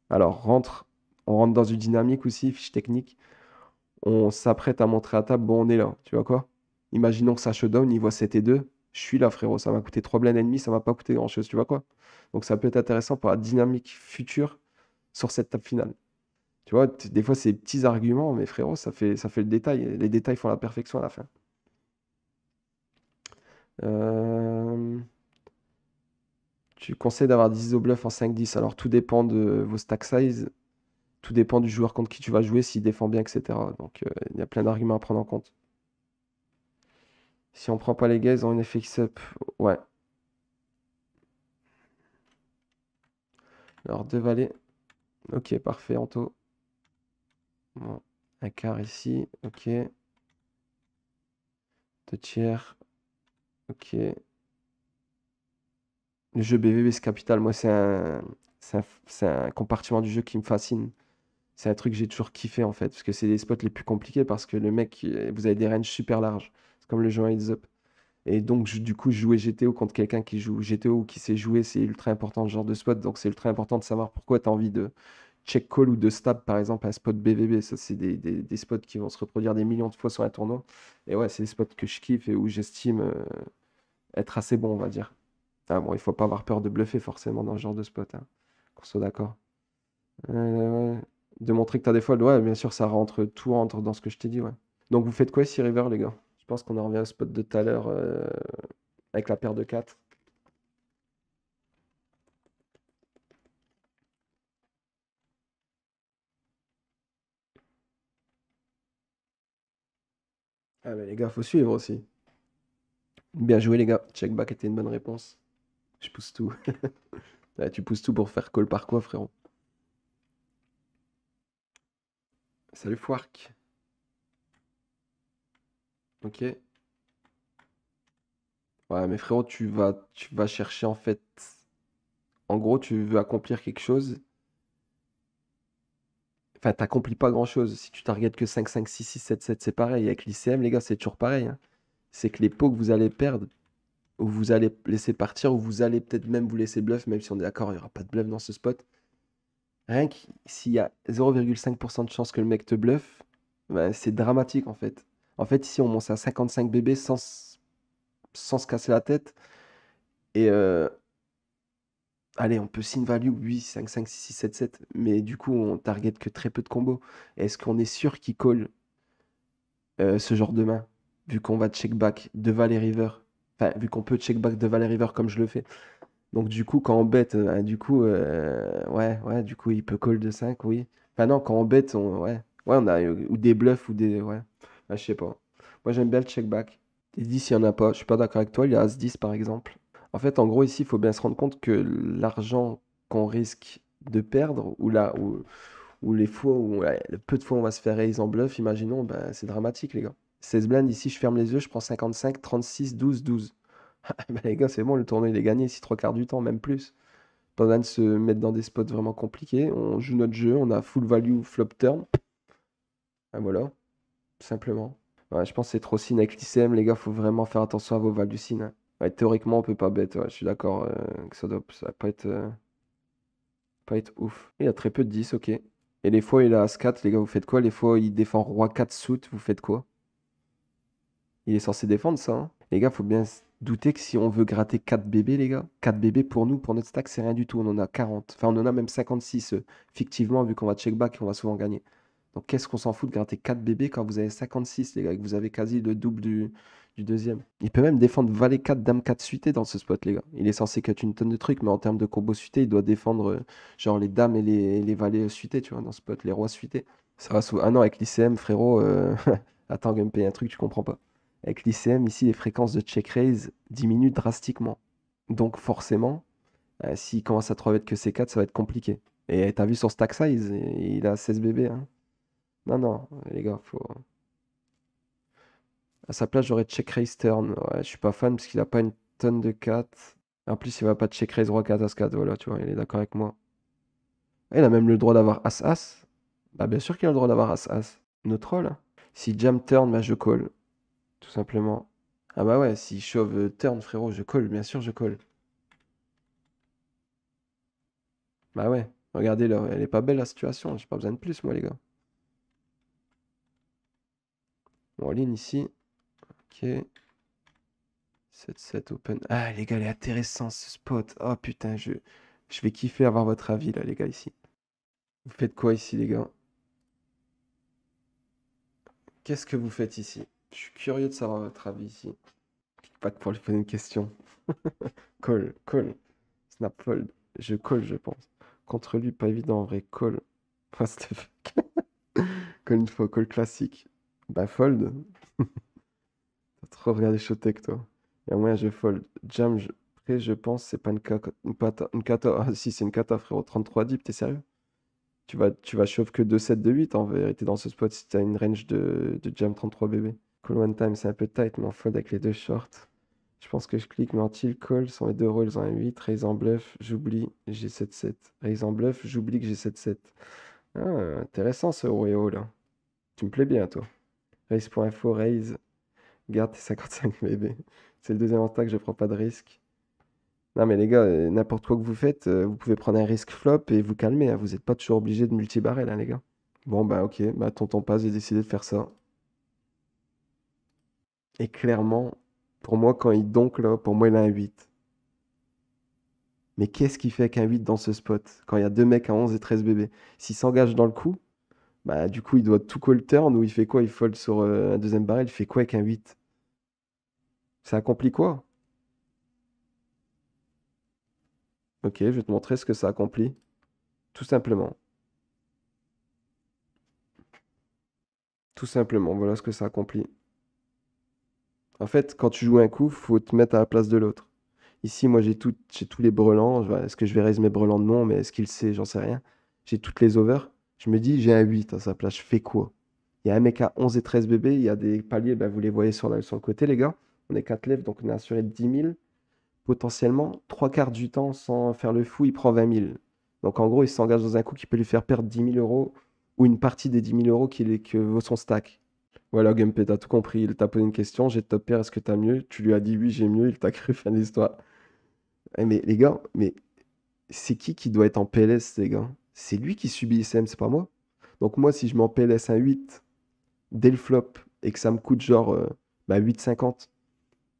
Alors, on rentre dans une dynamique aussi, fiche technique. On s'apprête à montrer à table, bon, on est là. Tu vois quoi? Imaginons que ça showdown, il voit 7 et 2. Je suis là, frérot. Ça m'a coûté 3 blindes et demi, ça m'a pas coûté grand-chose. Tu vois quoi? Donc, ça peut être intéressant pour la dynamique future sur cette table finale. Tu vois, des fois, c'est des petits arguments, mais frérot, ça fait le détail. Les détails font la perfection à la fin. Euh, Tu conseilles d'avoir 10 au bluff en 5-10. Alors, tout dépend de vos stack size. Tout dépend du joueur contre qui tu vas jouer, s'il défend bien, etc. Donc, il y a plein d'arguments à prendre en compte. Si on prend pas les gars, ils ont une FX up. Ouais. Alors, deux valets. Ok, parfait, Anto. Bon, un quart ici. Ok. Deux tiers. Ok. Le jeu BVB, c'est capital. Moi, c'est un compartiment du jeu qui me fascine. C'est un truc que j'ai toujours kiffé, en fait. Parce que c'est les spots les plus compliqués. Parce que le mec, vous avez des ranges super larges. C'est comme le jeu Heads Up. Et donc, du coup, jouer GTO contre quelqu'un qui joue GTO ou qui sait jouer, c'est ultra important, ce genre de spot. Donc, c'est ultra important de savoir pourquoi tu as envie de check call ou de stab, par exemple, un spot BVB. Ça, c'est des spots qui vont se reproduire des millions de fois sur un tournoi. Et ouais, c'est des spots que je kiffe et où j'estime être assez bon, on va dire. Ah bon, il faut pas avoir peur de bluffer forcément dans ce genre de spot, hein, qu'on soit d'accord. Ouais. De montrer que tu as des folds, ouais, bien sûr, tout rentre dans ce que je t'ai dit, ouais. Donc, vous faites quoi ici, River, les gars? Je pense qu'on en revient au spot de tout à l'heure avec la paire de 4. Ah, mais les gars, faut suivre aussi. Bien joué, les gars. Check back était une bonne réponse. Je pousse tout. Ouais, tu pousses tout pour faire call par quoi, frérot? Salut, Fwark. Ok. Ouais, mais frérot, tu vas chercher en fait. En gros, tu veux accomplir quelque chose. Enfin, t'accomplis pas grand-chose. Si tu targetes que 5, 5, 6, 6, 7, 7, c'est pareil. Avec l'ICM, les gars, c'est toujours pareil, hein. C'est que les pots que vous allez perdre, ou vous allez laisser partir, ou vous allez peut-être même vous laisser bluff, même si on est d'accord, il n'y aura pas de bluff dans ce spot. Rien que s'il y a 0,5% de chance que le mec te bluffe, bah, c'est dramatique en fait. En fait, ici, on monte à 55 bébés sans se casser la tête. Et allez, on peut sin value 8, 5, 5, 6, 6, 7, 7. Mais du coup, on target que très peu de combos. Est-ce qu'on est sûr qu'il call ce genre de main? Vu qu'on va check back de Valet River. Enfin, vu qu'on peut check back de Valet River comme je le fais. Donc du coup, quand on bet, du coup, ouais, du coup, il peut call de 5, oui. Enfin non, quand on bet, ouais, on a ou des bluffs ou des, ouais. Ah, je sais pas. Moi, j'aime bien le check back. Et 10, il y en a pas. Je suis pas d'accord avec toi. Il y a As-10 par exemple. En fait, en gros, ici, il faut bien se rendre compte que l'argent qu'on risque de perdre, ou les fois où, ouais, le peu de fois on va se faire raise en bluff, imaginons, ben, c'est dramatique, les gars. 16 blind, ici, je ferme les yeux, je prends 55, 36, 12, 12. Ben, les gars, c'est bon, le tournoi, il est gagné ici trois quarts du temps, même plus. Pas besoin de se mettre dans des spots vraiment compliqués. On joue notre jeu, on a full value, flop turn. Et voilà, tout simplement. Ouais, je pense que c'est trop sin avec l'ICM, les gars, faut vraiment faire attention à vos value sin, hein. Ouais, théoriquement, on peut pas bet, ouais, je suis d'accord que ça va pas être ouf. Il y a très peu de 10, ok. Et les fois, il a As-4, les gars, vous faites quoi? Les fois, il défend Roi 4 suit, vous faites quoi? Il est censé défendre ça, hein. Les gars, faut bien se douter que si on veut gratter 4 bébés, les gars, 4 bébés pour nous, pour notre stack, c'est rien du tout. On en a 40. Enfin, on en a même 56, fictivement, vu qu'on va check back et on va souvent gagner. Donc, qu'est-ce qu'on s'en fout de gratter 4 bébés quand vous avez 56, les gars, et que vous avez quasi le double du deuxième. Il peut même défendre Valet 4, Dame 4 suité dans ce spot, les gars. Il est censé cut une tonne de trucs, mais en termes de combo suité, il doit défendre genre les dames et les valets suités, tu vois, dans ce spot, les rois suités. Ça va sous. Ah non, avec l'ICM, frérot. Attends, Gumpé, un truc, tu comprends pas. Avec l'ICM, ici, les fréquences de check raise diminuent drastiquement. Donc, forcément, s'il commence à 3 bêtes que C4, ça va être compliqué. Et t'as vu son stack size, il a 16 bébés, hein. Non, non, les gars, faut. À sa place, j'aurais check raise turn. Ouais, je suis pas fan parce qu'il a pas une tonne de 4. En plus, il va pas check raise roi 4 as 4. Voilà, tu vois, il est d'accord avec moi. Ah, il a même le droit d'avoir as-as. Bah, bien sûr qu'il a le droit d'avoir as-as. No troll, hein. Si jam turn, bah, je call. Tout simplement. Ah bah ouais, si shove turn, frérot, je colle, bien sûr, je colle. Bah ouais, regardez, là, elle est pas belle la situation, j'ai pas besoin de plus, moi, les gars. Bon, ligne ici. Ok. 7-7 open. Ah, les gars, il est intéressant ce spot. Oh putain, je vais kiffer avoir votre avis, là, les gars, ici. Vous faites quoi ici, les gars? Qu'est-ce que vous faites ici? Je suis curieux de savoir votre avis ici. Pas que pour lui poser une question. Call, call. Snap fold. Je call, je pense. Contre lui, pas évident en vrai. Call. What the fuck? Call une fois, call classique. Bah fold. T'as trop regardé Showtech, toi. Et moi, je fold. Jam, après, je pense, c'est pas une kata. Ah si, c'est une kata, frérot. 33 deep, t'es sérieux? Tu vas shove que 2-7 de 8 en vérité dans ce spot si t'as une range de jam 33 bébé. Call one time, c'est un peu tight, mais en fold avec les deux shorts. Je pense que je clique, mais en tilt call, sans les deux rolls en 8, raise en bluff, j'oublie, j'ai 7-7. Raise en bluff, j'oublie que j'ai 7-7. Ah, intéressant ce Oreo là. Tu me plais bien, toi. Raise.info, raise. Garde tes 55 bébés. C'est le deuxième attaque, je prends pas de risque. Non mais les gars, n'importe quoi que vous faites, vous pouvez prendre un risque flop et vous calmer, hein. Vous n'êtes pas toujours obligé de multi-barrel, hein, les gars. Bon bah ok, bah tonton Paz, j'ai décidé de faire ça. Et clairement, pour moi, quand il donk là, pour moi il a un 8. Mais qu'est-ce qu'il fait avec un 8 dans ce spot? Quand il y a deux mecs à 11 et 13 bébés. S'il s'engage dans le coup, bah du coup il doit tout call turn ou il fait quoi? Il fold sur un deuxième barrel, il fait quoi avec un 8? Ça accomplit quoi? Ok, je vais te montrer ce que ça accomplit. Tout simplement. Tout simplement, voilà ce que ça accomplit. En fait, quand tu joues un coup, faut te mettre à la place de l'autre. Ici, moi, j'ai tous les brelans. Est-ce que je vais raise mes brelans? Non, mais est-ce qu'il sait? J'en sais rien. J'ai toutes les overs. Je me dis, j'ai un 8 à sa place. Je fais quoi? Il y a un mec à 11 et 13 bébés. Il y a des paliers, ben, vous les voyez sur le côté, les gars. On est 4 lèvres, donc on est assuré de 10 000. Potentiellement, trois quarts du temps, sans faire le fou, il prend 20 000. Donc en gros, il s'engage dans un coup qui peut lui faire perdre 10 000 euros ou une partie des 10 000 euros que vaut son stack. Voilà, Gumpé, t'as tout compris. Il t'a posé une question, j'ai top pair, est-ce que t'as mieux? Tu lui as dit oui, j'ai mieux, il t'a cru, fin de l'histoire. Eh, mais les gars, mais c'est qui doit être en PLS, les gars? C'est lui qui subit ICM, c'est pas moi. Donc moi, si je mets en PLS un 8 dès le flop et que ça me coûte genre bah, 8,50,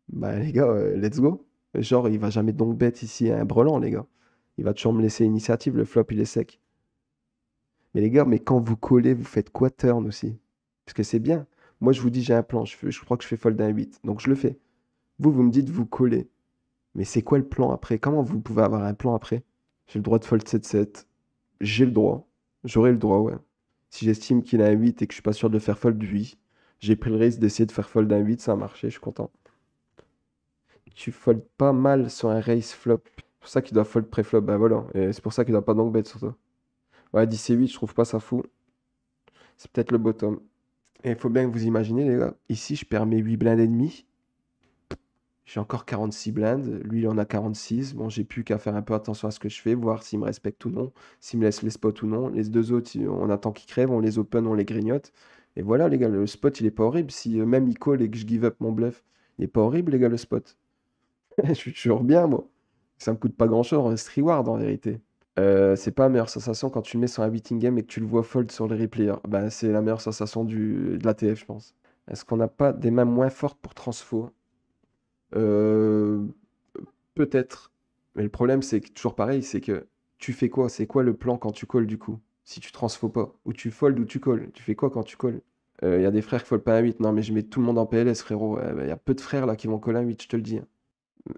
bah les gars, let's go. Genre, il va jamais donc bet ici un brelan, les gars. Il va toujours me laisser l'initiative, le flop, il est sec. Mais les gars, mais quand vous collez, vous faites quoi turn aussi? Parce que c'est bien. Moi, je vous dis, j'ai un plan. Je crois que je fais fold un 8. Donc, je le fais. Vous me dites, vous collez. Mais c'est quoi le plan après? Comment vous pouvez avoir un plan après? J'ai le droit de fold 7-7. J'ai le droit. J'aurai le droit, ouais. Si j'estime qu'il a un 8 et que je suis pas sûr de faire fold, oui. J'ai pris le risque d'essayer de faire fold un 8, ça a marché, je suis content. Tu fold pas mal sur un raise flop. C'est pour ça qu'il doit fold pré-flop. Ben voilà. Et c'est pour ça qu'il doit pas donc bet sur ça. Ouais, 10 et 8, je trouve pas ça fou. C'est peut-être le bottom. Et il faut bien que vous imaginez, les gars. Ici, je perds mes 8 blindes et demi. J'ai encore 46 blindes. Lui, il en a 46. Bon, j'ai plus qu'à faire un peu attention à ce que je fais, voir s'il me respecte ou non, s'il me laisse les spots ou non. Les deux autres, on attend qu'ils crèvent, on les open, on les grignote. Et voilà, les gars, le spot, il est pas horrible. Si même il call et que je give up mon bluff, il est pas horrible, les gars, le spot. Je suis toujours bien, moi. Ça me coûte pas grand-chose, on reste reward en vérité. C'est pas la meilleure sensation quand tu le mets sur un beating game et que tu le vois fold sur le replayer. Ben, c'est la meilleure sensation de l'ATF, je pense. Est-ce qu'on n'a pas des mains moins fortes pour transfo? Euh, Peut-être. Mais le problème, c'est que toujours pareil, c'est que tu fais quoi? C'est quoi le plan quand tu calls du coup? Si tu transfos pas. Ou tu fold ou tu calls. Tu fais quoi quand tu calls? Il y a des frères qui fold pas un 8. Non, mais je mets tout le monde en PLS, frérot. Il y a peu de frères là qui vont call un 8, je te le dis, hein.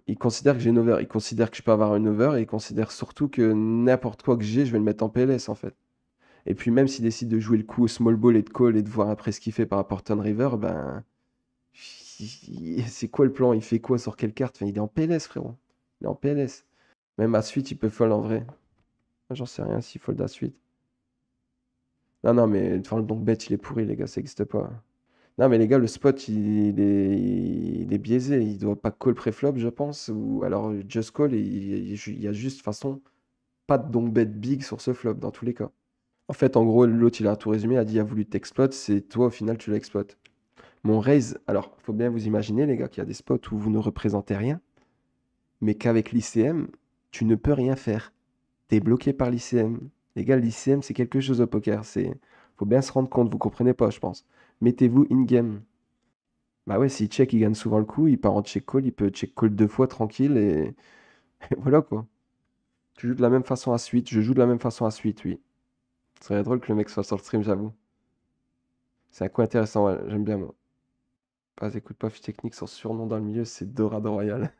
Ils considèrent que j'ai une over. Ils considèrent que je peux avoir une over et ils considèrent surtout que n'importe quoi que j'ai, je vais le mettre en PLS en fait. Et puis même s'il décide de jouer le coup au small ball et de call et de voir après ce qu'il fait par rapport à Turn River, ben c'est quoi le plan? Il fait quoi sur quelle carte? Enfin, il est en PLS, frérot. Il est en PLS. Même à suite, il peut fold en vrai. Moi, j'en sais rien s'il fold à suite. Non, non, mais enfin, le donk bet, il est pourri, les gars, ça n'existe pas. Non, mais les gars, le spot, il est biaisé. Il doit pas call pré-flop, je pense. Ou alors just call et il y a juste, de toute façon, pas de donk bet big sur ce flop, dans tous les cas. En fait, en gros, l'autre, il a tout résumé, il a dit, il a voulu t'exploite, c'est toi, au final, tu l'exploites. Mon raise, alors, faut bien vous imaginer, les gars, qu'il y a des spots où vous ne représentez rien, mais qu'avec l'ICM, tu ne peux rien faire. T'es bloqué par l'ICM. Les gars, l'ICM, c'est quelque chose au poker. Faut bien se rendre compte, vous comprenez pas, je pense. Mettez-vous in-game. Bah ouais, s'il check, il gagne souvent le coup, il part en check call, il peut check call deux fois tranquille et, et voilà quoi. Tu joues de la même façon à suite, je joue de la même façon à suite, oui. Ce serait drôle que le mec soit sur le stream, j'avoue. C'est un coup intéressant, ouais, j'aime bien moi. Pas écoute pas fiche technique, son surnom dans le milieu, c'est Dorado Royal.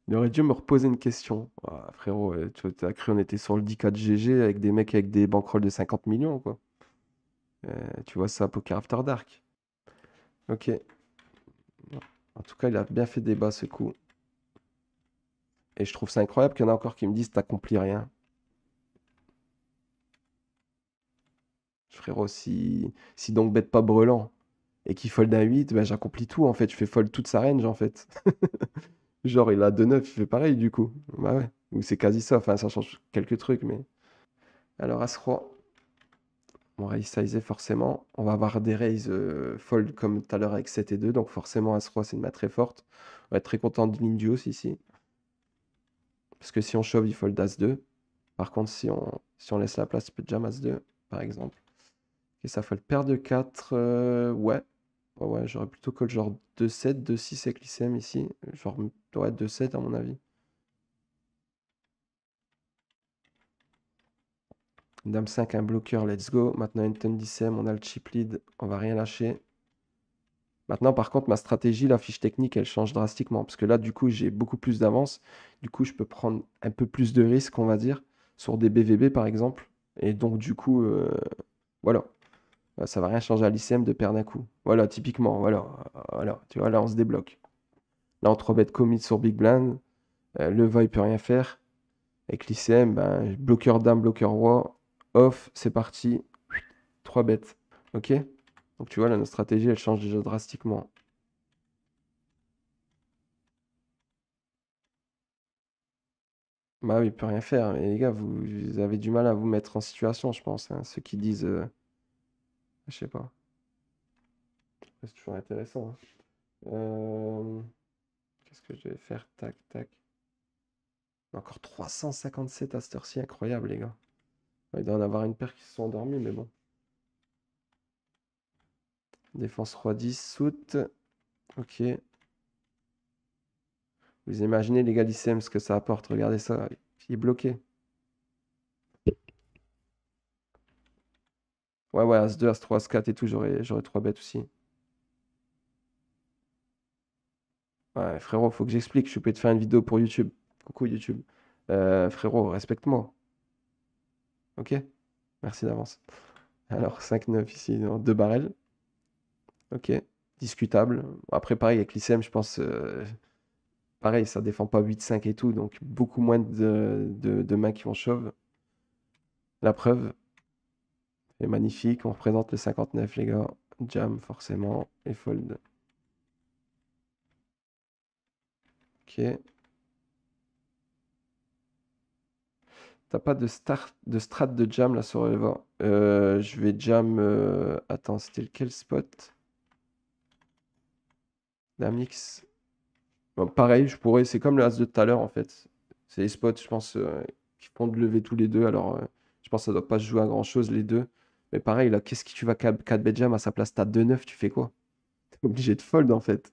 Il aurait dû me reposer une question. Ah, frérot, tu as cru on était sur le 10K de GG avec des mecs avec des bankrolls de 50 millions, quoi. Tu vois ça, Poker After Dark. Ok. En tout cas, il a bien fait débat ce coup. Et je trouve ça incroyable qu'il y en a encore qui me disent t'accomplis rien. Frérot, si donc bête pas brelan et qu'il fold un 8, ben j'accomplis tout en fait. Je fais fold toute sa range en fait. Genre, il a 2-9, il fait pareil du coup. Bah ouais. Ou c'est quasi ça. Enfin, ça change quelques trucs, mais. Alors, As-Roi. On va raise sizer forcément. On va avoir des raises fold comme tout à l'heure avec 7 et 2. Donc forcément, As-Roi, c'est une main très forte. On va être très content de ligne duos ici. Parce que si on shove, il fold As-2. Par contre, si on laisse la place, il peut jam As-2, par exemple. Et ça fold paire de 4. Ouais. Ouais, j'aurais plutôt call genre 2-7, 2-6 avec l'ICM ici. Genre, ouais, 2-7 à mon avis. Dame 5, un bloqueur, let's go. Maintenant, une tonne d'ICM, on a le chip lead, on va rien lâcher. Maintenant, par contre, ma stratégie, la fiche technique, elle change drastiquement. Parce que là, du coup, j'ai beaucoup plus d'avance. Du coup, je peux prendre un peu plus de risques, on va dire, sur des BVB, par exemple. Et donc, du coup, voilà. Ça va rien changer à l'ICM de perdre un coup. Voilà, typiquement, voilà. Voilà, tu vois, là, on se débloque. Là, on 3-bet commit sur Big Blind. Le va, il peut rien faire. Avec l'ICM, ben, bloqueur dame, bloqueur roi. Off, c'est parti. 3 bêtes. Ok? Donc tu vois, là, notre stratégie, elle change déjà drastiquement. Bah oui, il peut rien faire. Mais les gars, vous avez du mal à vous mettre en situation, je pense, hein. Ceux qui disent... je sais pas. C'est toujours intéressant, hein. Qu'est-ce que je vais faire? Tac, tac. Encore 357 à cette heure-ci, incroyable, les gars. Il doit en avoir une paire qui se sont endormis, mais bon. Défense roi 10, soute. Ok. Vous imaginez, les gars, l'ICM, ce que ça apporte. Regardez ça. Il est bloqué. Ouais, ouais, As-2, As-3, As-4 et tout, j'aurais 3 bêtes aussi. Ouais, frérot, faut que j'explique. Je suis obligé de faire une vidéo pour YouTube. Coucou YouTube. Frérot, respecte-moi. Ok? Merci d'avance. Alors, 5-9 ici, dans 2 barrels. Ok. Discutable. Après, pareil, avec l'ICM, je pense. Pareil, ça défend pas 8-5 et tout. Donc, beaucoup moins de mains qui vont shove. La preuve est magnifique. On représente le 59, les gars. Jam, forcément. Et fold. Ok. T'as pas de strat de jam là sur Eva. Je vais jam. Attends, c'était lequel spot? Damix. Bon, pareil, je pourrais. C'est comme le As de tout à l'heure en fait. C'est les spots, je pense, qui font de lever tous les deux. Alors, je pense que ça doit pas se jouer à grand chose les deux. Mais pareil, là, qu'est-ce que tu vas 4 bet jam à sa place? T'as 2-9, tu fais quoi? T'es obligé de fold en fait.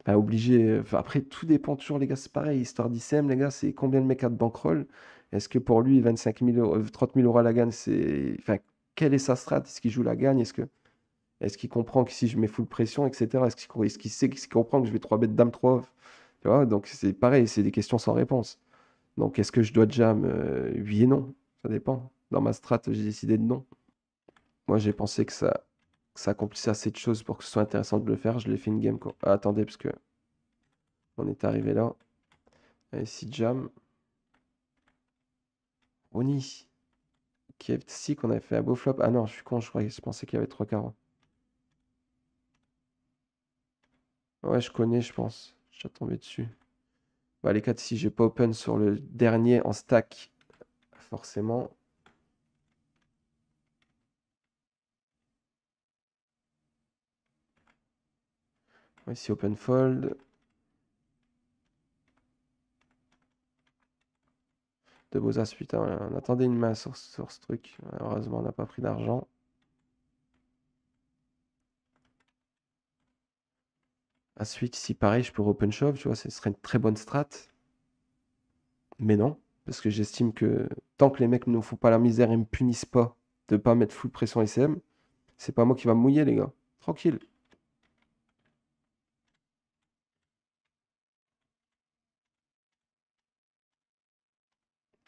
Enfin, obligé. Enfin, après, tout dépend toujours, les gars. C'est pareil. Histoire d'ICM, les gars, c'est combien le mec a de bankroll? Est-ce que pour lui, 25 000 30 000 euros à la gagne, c'est. Enfin, quelle est sa strat? Est-ce qu'il joue la gagne? Est-ce qu'il comprend que si je mets full pression, etc., est-ce qu'il sait, qu'il comprend que je vais 3 bêtes dame 3 off? Tu vois, donc c'est pareil, c'est des questions sans réponse. Donc est-ce que je dois jam? Oui et non, ça dépend. Dans ma strat, j'ai décidé de non. Moi, j'ai pensé que ça accomplissait assez de choses pour que ce soit intéressant de le faire. Je l'ai fait une game, quoi. Ah, attendez, parce que on est arrivé là. Allez, si jam. Oni. KFC qu'on avait fait un beau flop. Ah non, je suis con, je pensais qu'il y avait 3 carreaux. Ouais, je connais, je pense. Je suis tombé dessus. Bah, les 4 si j'ai pas open sur le dernier en stack, forcément. Ici, open fold. De beaux as, putain, on attendait une main sur ce truc. Heureusement, on n'a pas pris d'argent. Ensuite, ici, pareil, je peux open shove, tu vois, ce serait une très bonne strat. Mais non, parce que j'estime que tant que les mecs ne font pas la misère et me punissent pas de pas mettre full pression ICM, c'est pas moi qui va me mouiller, les gars. Tranquille.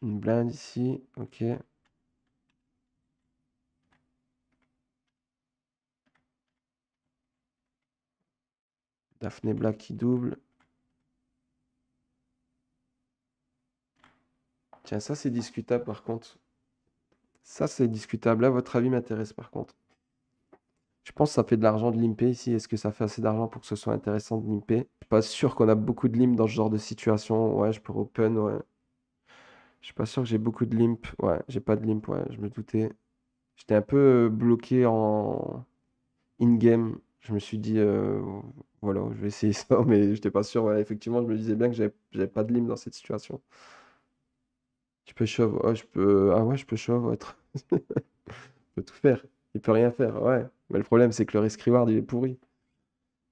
Une blinde ici, ok. Daphné Black qui double. Tiens, ça c'est discutable par contre. Ça c'est discutable. Là, votre avis m'intéresse par contre. Je pense que ça fait de l'argent de limper ici. Est-ce que ça fait assez d'argent pour que ce soit intéressant de limper? Je suis pas sûr qu'on a beaucoup de limp dans ce genre de situation. Ouais, je peux open, ouais. Je suis pas sûr que j'ai beaucoup de limp. Ouais, j'ai pas de limp, ouais, je me doutais. J'étais un peu bloqué en in-game. Je me suis dit, voilà, je vais essayer ça, mais j'étais pas sûr. Ouais, effectivement, je me disais bien que j'avais pas de limp dans cette situation. Tu peux shove, ouais, je peux. Ah ouais, je peux shove, ouais. Je peux tout faire. Il peut rien faire, ouais. Mais le problème, c'est que le risk reward, il est pourri.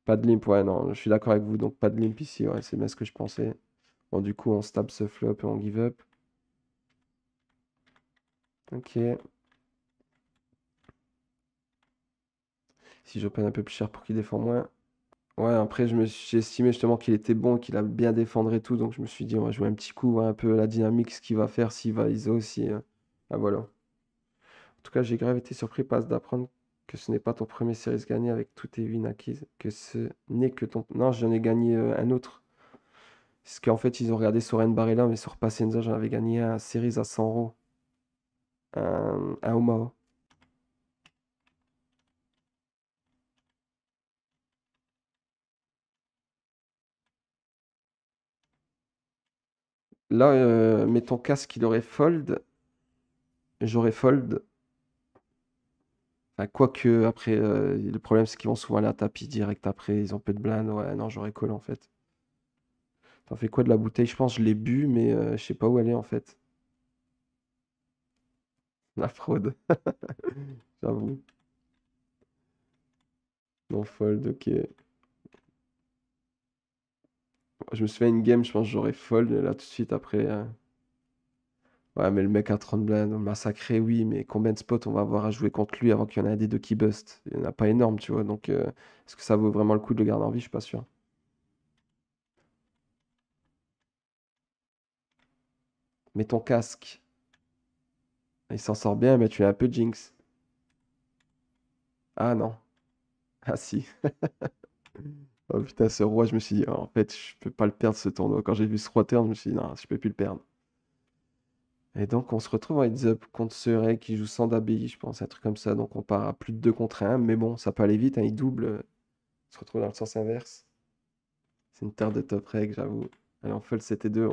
Pas de limp, ouais, non, je suis d'accord avec vous, donc pas de limp ici, ouais, c'est bien ce que je pensais. Bon, du coup, on stab ce flop et on give up. Ok. Si j'open un peu plus cher pour qu'il défend moins. Ouais, après, j'ai estimé justement qu'il était bon, qu'il a bien défendre et tout, donc je me suis dit, on va jouer un petit coup, voir un peu la dynamique, ce qu'il va faire, s'il va ISO aussi. Ah, voilà. En tout cas, j'ai grave été surpris d'apprendre que ce n'est pas ton premier series gagné avec tous tes wins acquises, que ce n'est que ton. Non, j'en ai gagné un autre. Parce qu'en fait, ils ont regardé sur Barella, mais sur Pacienza, j'en avais gagné un series à 100 euros. Un Omaha. Là, mettons casque, il aurait fold. J'aurais fold. Enfin, quoique, après, le problème, c'est qu'ils vont souvent aller à tapis direct après. Ils ont peu de blind. Ouais, non, j'aurais call en fait. T'en fais quoi de la bouteille? Je pense que je l'ai bu, mais je sais pas où elle est en fait. La fraude, j'avoue. Non, fold, ok. Je me suis fait une game, je pense que j'aurais fold là tout de suite après. Ouais, mais le mec a 30 blindes, on le massacré, oui, mais combien de spots on va avoir à jouer contre lui avant qu'il y en ait un des deux qui bust? Il n'y en a pas énorme, tu vois. Donc, est-ce que ça vaut vraiment le coup de le garder en vie? Je suis pas sûr. Mets ton casque. Il s'en sort bien, mais tu es un peu jinx. Ah non. Ah si. Oh putain, ce roi, je me suis dit, oh, en fait, je peux pas le perdre ce tournoi. Quand j'ai vu ce roi turn, je me suis dit, non, je peux plus le perdre. Et donc, on se retrouve en heads up contre Seray qui joue sans d'abbaye, je pense, un truc comme ça. Donc, on part à plus de 2 contre 1. Mais bon, ça peut aller vite, hein, il double. On se retrouve dans le sens inverse. C'est une terre de top reg, j'avoue. Allez, on fold 7 et 2,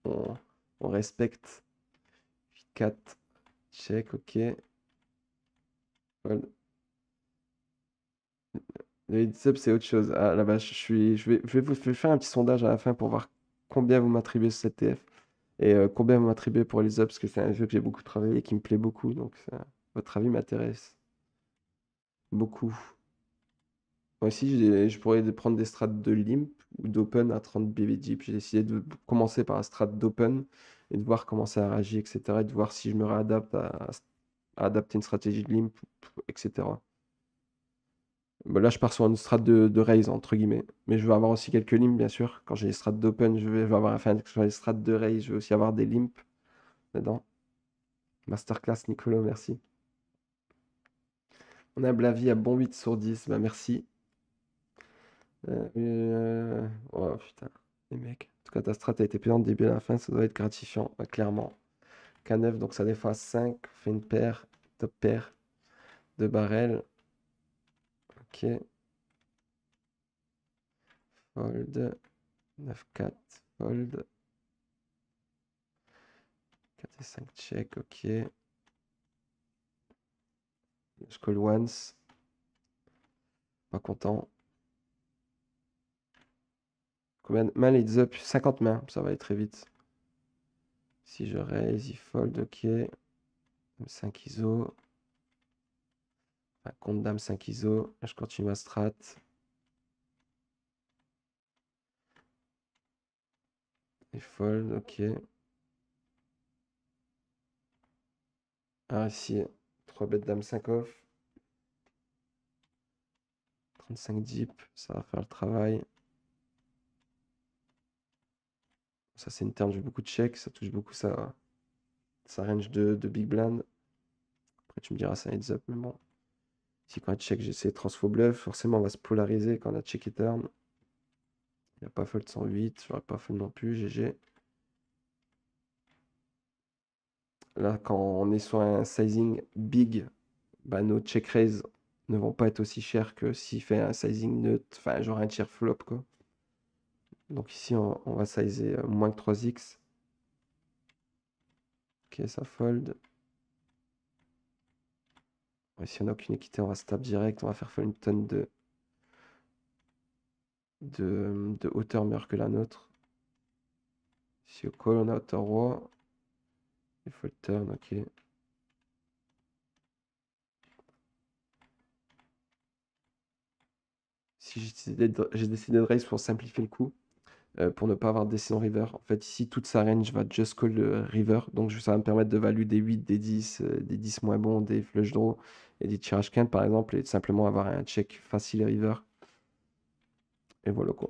on, on respecte. 4, check, ok. Fold. Le heads up, c'est autre chose. Ah, là-bas, je vais vous faire un petit sondage à la fin pour voir combien vous m'attribuez ce CTF. Et combien vous m'attribuez pour les ups, parce que c'est un jeu que j'ai beaucoup travaillé et qui me plaît beaucoup. Donc, votre avis m'intéresse beaucoup. Moi aussi, je pourrais prendre des strats de limp ou d'open à 30 BB deep. J'ai décidé de commencer par un strat d'open et de voir comment ça réagit, etc. Et de voir si je me réadapte à adapter une stratégie de limp, etc. Bon, là, je pars sur une strat de raise, entre guillemets. Mais je vais avoir aussi quelques limps, bien sûr. Quand j'ai les strats d'open, je vais avoir, enfin, sur les strats de raise, je vais aussi avoir des limps dedans. Masterclass, Nicolo, merci. On a Blavi à bon 8 sur 10, bah merci. Oh putain, les mecs. En tout cas, ta strat a été payante du début à la fin, ça doit être gratifiant, bah, clairement. K9, donc ça défend à 5, fait une paire, top paire de barrel. Ok, fold, 9-4, fold, 4 et 5 check, ok. Je call once, pas content. Combien de mains leads up? 50 mains, ça va aller très vite. Si je raise, il fold, ok. 5 ISO. Enfin, contre dame 5 ISO. Je continue ma strat. Et fold, ok. Ah, ici, 3 bêtes dame 5 off. 35 deep, ça va faire le travail. Ça, c'est une turn, j'ai beaucoup de checks, ça touche beaucoup ça range de big blind. Après, tu me diras, c'est un heads up, mais bon. Si quand on check, j'essaie de transfo bluff, forcément, on va se polariser quand on a check et turn. Il n'y a pas fold 108, j'aurais pas fold non plus, GG. Là, quand on est sur un sizing big, bah, nos check raise ne vont pas être aussi chers que s'il fait un sizing neutre, enfin, genre un tiers flop, quoi. Donc ici, on va sizer moins que 3x. Ok, ça fold. Ouais, si on n'a aucune équité, on va stab direct. On va faire fold une tonne de hauteur meilleure que la nôtre. Si au call, on a hauteur roi. Il faut le turn, ok. Si j'ai décidé de raise pour simplifier le coup, pour ne pas avoir de décision river. En fait, ici, toute sa range va just call le river. Donc, ça va me permettre de value des 8, des 10, des 10 moins bons, des flush draw et des tirage quinte, par exemple, et de simplement avoir un check facile river. Et voilà quoi.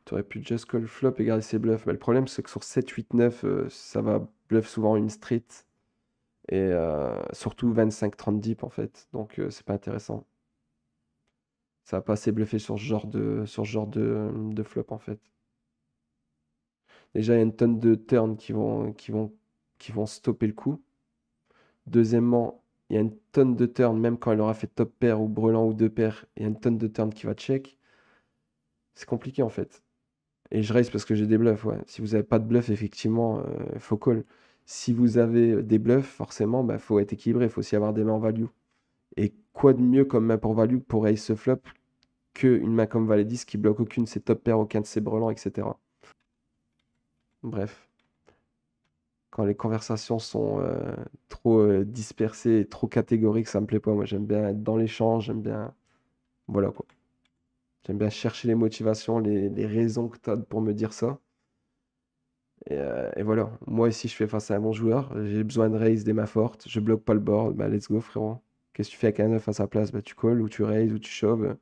Tu aurais pu just call flop et garder ses bluffs. Mais le problème, c'est que sur 7, 8, 9, ça va bluff souvent une street. Et surtout 25, 30 deep en fait. Donc, c'est pas intéressant. Ça va pas assez bluffer sur ce genre de flop en fait. Déjà, il y a une tonne de turns qui vont stopper le coup. Deuxièmement, il y a une tonne de turns, même quand il aura fait top pair ou brelan ou deux paires, il y a une tonne de turns qui va check. C'est compliqué en fait. Et je raise parce que j'ai des bluffs, ouais. Si vous n'avez pas de bluff, effectivement, faut call. Si vous avez des bluffs, forcément, bah, faut être équilibré, il faut aussi avoir des mains en value. Et quoi de mieux comme main pour value pour raise ce flop qu'une main comme valet 10 qui bloque aucune de ses top pairs, aucun de ses brelans, etc. Bref. Quand les conversations sont trop dispersées et trop catégoriques, ça me plaît pas. Moi, j'aime bien être dans l'échange, j'aime bien. Voilà quoi. J'aime bien chercher les motivations, les raisons que tu as pour me dire ça. Et voilà. Moi, ici, je fais face à un bon joueur. J'ai besoin de raise des mains fortes. Je bloque pas le board. Bah, let's go, frérot. Qu'est-ce que tu fais avec un 9 à sa place? Bah, tu calls ou tu raises ou tu shoves.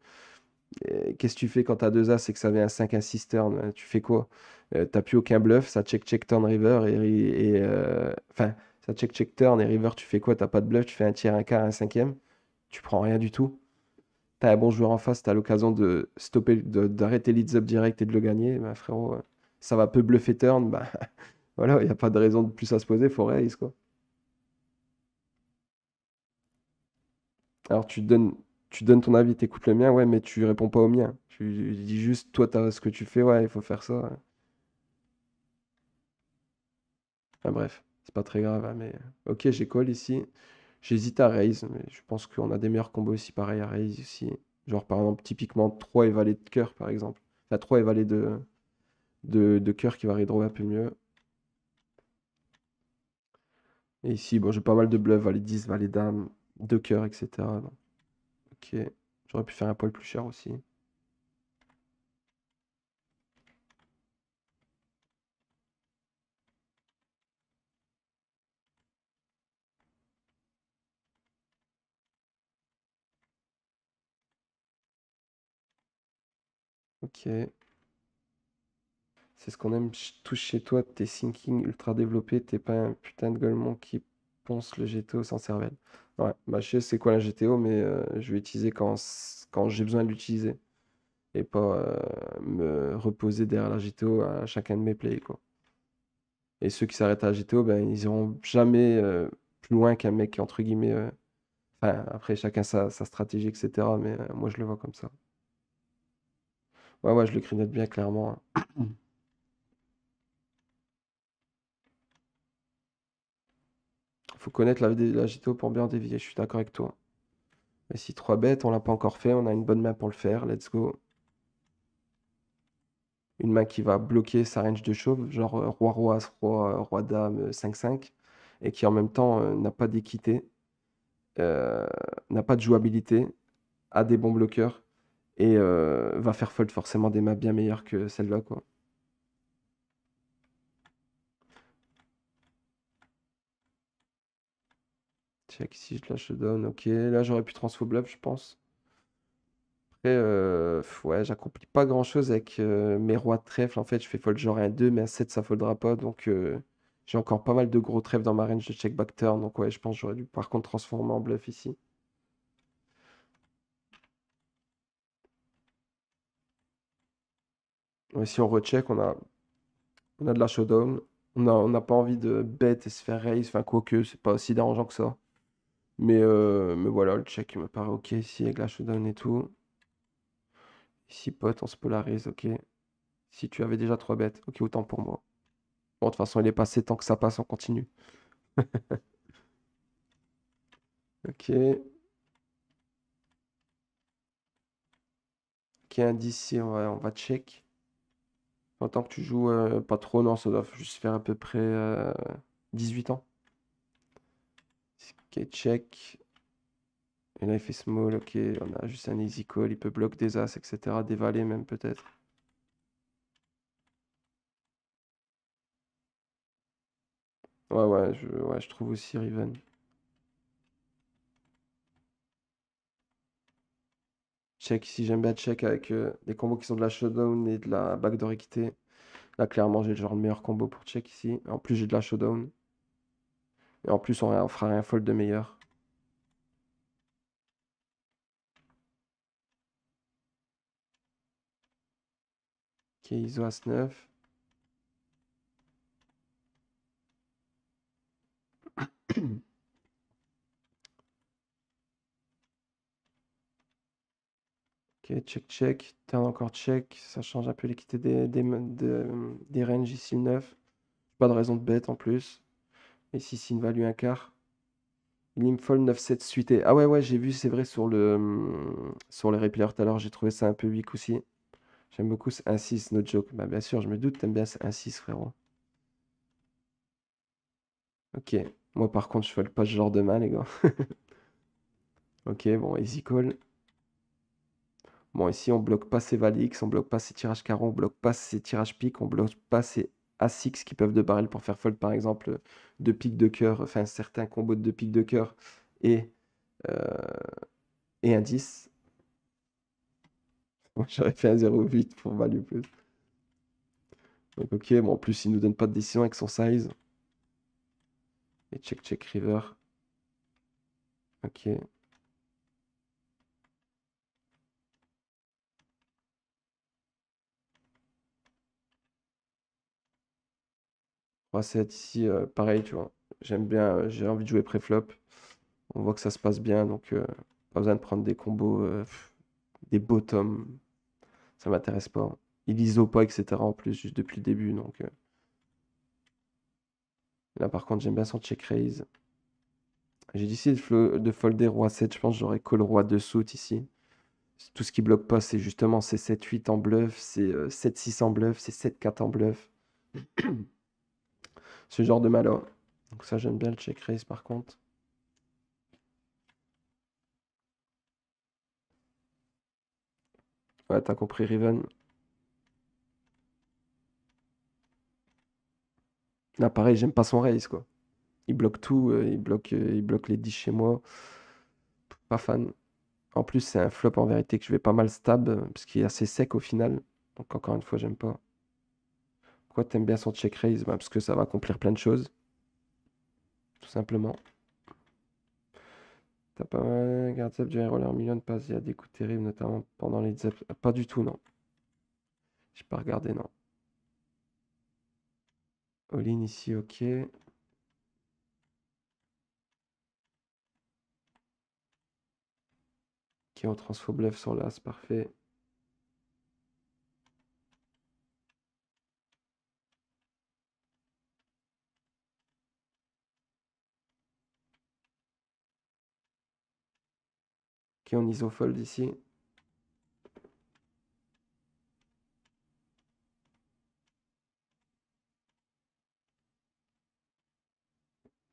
Qu'est-ce que tu fais quand tu as deux As et que ça vient un 5 un 6 turn? Tu fais quoi? T'as plus aucun bluff, ça check check turn river enfin ça check check turn et river tu fais quoi? T'as pas de bluff, tu fais un tiers, un quart, un cinquième, tu prends rien du tout. T'as un bon joueur en face, t'as l'occasion de stopper, d'arrêter leads up direct et de le gagner, bah frérot, ça va peu bluffer turn, bah voilà, il n'y a pas de raison de plus à se poser, faut raise quoi. Alors tu donnes ton avis, t'écoutes le mien, ouais, mais tu réponds pas au mien. Tu dis juste, toi, t'as ce que tu fais, ouais, il faut faire ça. Ouais. Enfin bref, c'est pas très grave, hein, mais ok, j'ai call ici. J'hésite à raise, mais je pense qu'on a des meilleurs combos aussi pareil à raise ici. Genre par exemple, typiquement 3 et valet de cœur par exemple. Enfin 3 et valet de cœur qui va redraw un peu mieux. Et ici, bon, j'ai pas mal de bluffs, valet 10, valet dame, de cœur, etc. Donc, ok, j'aurais pu faire un poil plus cher aussi. Ok, c'est ce qu'on aime tous chez toi, t'es thinking ultra développé, t'es pas un putain de golemon qui ponce le GTO sans cervelle. Ouais, bah je sais c'est quoi la GTO, mais je vais utiliser quand j'ai besoin de l'utiliser. Et pas me reposer derrière la GTO à chacun de mes plays, quoi. Et ceux qui s'arrêtent à la GTO, ben, ils iront jamais plus loin qu'un mec, entre guillemets. Enfin, après, chacun sa stratégie, etc. Mais moi, je le vois comme ça. Ouais, ouais, je le grignote bien, clairement. Hein. Faut connaître la GTO pour bien dévier, je suis d'accord avec toi. Mais si 3 bêtes, on l'a pas encore fait, on a une bonne main pour le faire, let's go. Une main qui va bloquer sa range de chauve, genre roi-roi, roi-dame, 5-5, et qui en même temps n'a pas d'équité. euh, n'a pas de jouabilité, a des bons bloqueurs et va faire fold forcément des maps bien meilleures que celle-là, quoi. Check si je lâche down, ok. Là, j'aurais pu transfo bluff, je pense. Après, ouais, j'accomplis pas grand-chose avec mes rois de trèfle. En fait, je fais fold genre un 2 mais un 7 ça foldera pas. Donc, j'ai encore pas mal de gros trèfles dans ma range de check back turn. Donc, ouais, je pense que j'aurais dû par contre transformer en bluff ici. Ouais, si on recheck, on a de la showdown. On n'a pas envie de bet et se faire raise. Enfin, quoique, c'est pas aussi dérangeant que ça. Mais voilà, le check il me paraît ok ici avec la showdown et tout. Ici, pote, on se polarise, ok. Si tu avais déjà 3 bêtes. Ok, autant pour moi. Bon, de toute façon, il est passé. Tant que ça passe, on continue. Ok. Ok, indice ici, on va check. En tant que tu joues pas trop, non, ça doit juste faire à peu près 18 ans. Ok, check. Et là, il fait small, ok. On a juste un easy call. Il peut bloquer des as, etc. Des valets même, peut-être. Ouais, je trouve aussi Riven. Check ici, j'aime bien check avec des combos qui sont de la showdown et de la backdoor équité. Là, clairement, j'ai le genre le meilleur combo pour check ici. En plus, j'ai de la showdown. Et en plus, on fera un fold de meilleur. Ok, ISO As-9. Ok, check, check. Turn encore check. Ça change un peu l'équité des ranges ici, le 9. Pas de raison de bet en plus. Et si c'est une value un quart. Il me fold 9-7 suité. Ah ouais, j'ai vu, c'est vrai, sur les replayers tout à l'heure, j'ai trouvé ça un peu weak aussi. J'aime beaucoup ce 1-6, no joke. Bah bien sûr, je me doute, t'aimes bien ce 1-6, frérot. Ok. Moi, par contre, je fold pas ce genre de main, les gars. Ok, bon, easy call. Bon, ici, on bloque pas ces Valix, on bloque pas ces tirages carreaux, on bloque pas ces tirages piques, on bloque pas ces As-X qui peuvent de barrel pour faire fold, par exemple, deux piques de cœur, enfin, certains combos de deux piques de cœur et, euh, et un 10. Moi, j'aurais fait un 0,8 pour value plus. Donc, ok, bon, en plus, il nous donne pas de décision avec son size. Et check, check, river. Ok. 3-7 ici, pareil, tu vois. J'aime bien, j'ai envie de jouer pré-flop. On voit que ça se passe bien, donc pas besoin de prendre des combos, des bottoms. Ça m'intéresse pas. Il ISO pas, etc. en plus, juste depuis le début. Donc là, par contre, j'aime bien son check raise. J'ai décidé de folder roi 7. Je pense que j'aurais call roi 2 suit ici. Tout ce qui bloque pas, c'est justement c'est 7-8 en bluff, c'est 7-6 en bluff, c'est 7-4 en bluff. Ce genre de malin. Donc ça, j'aime bien le check raise par contre. Ouais, t'as compris, Riven. Là, pareil, j'aime pas son raise, quoi. Il bloque tout, il bloque les 10 chez moi. Pas fan. En plus, c'est un flop en vérité que je vais pas mal stab, parce qu'il est assez sec au final. Donc encore une fois, j'aime pas. Pourquoi t'aimes bien son check raise? Bah, parce que ça va accomplir plein de choses, tout simplement. T'as pas mal garde zap du high roller million de passes, il y a des coups terribles, notamment pendant les zaps. Pas du tout, non. J'ai pas regardé, non. All-in ici, ok. Ok, on transfo bluff sur l'as, parfait. Ok, on iso fold ici.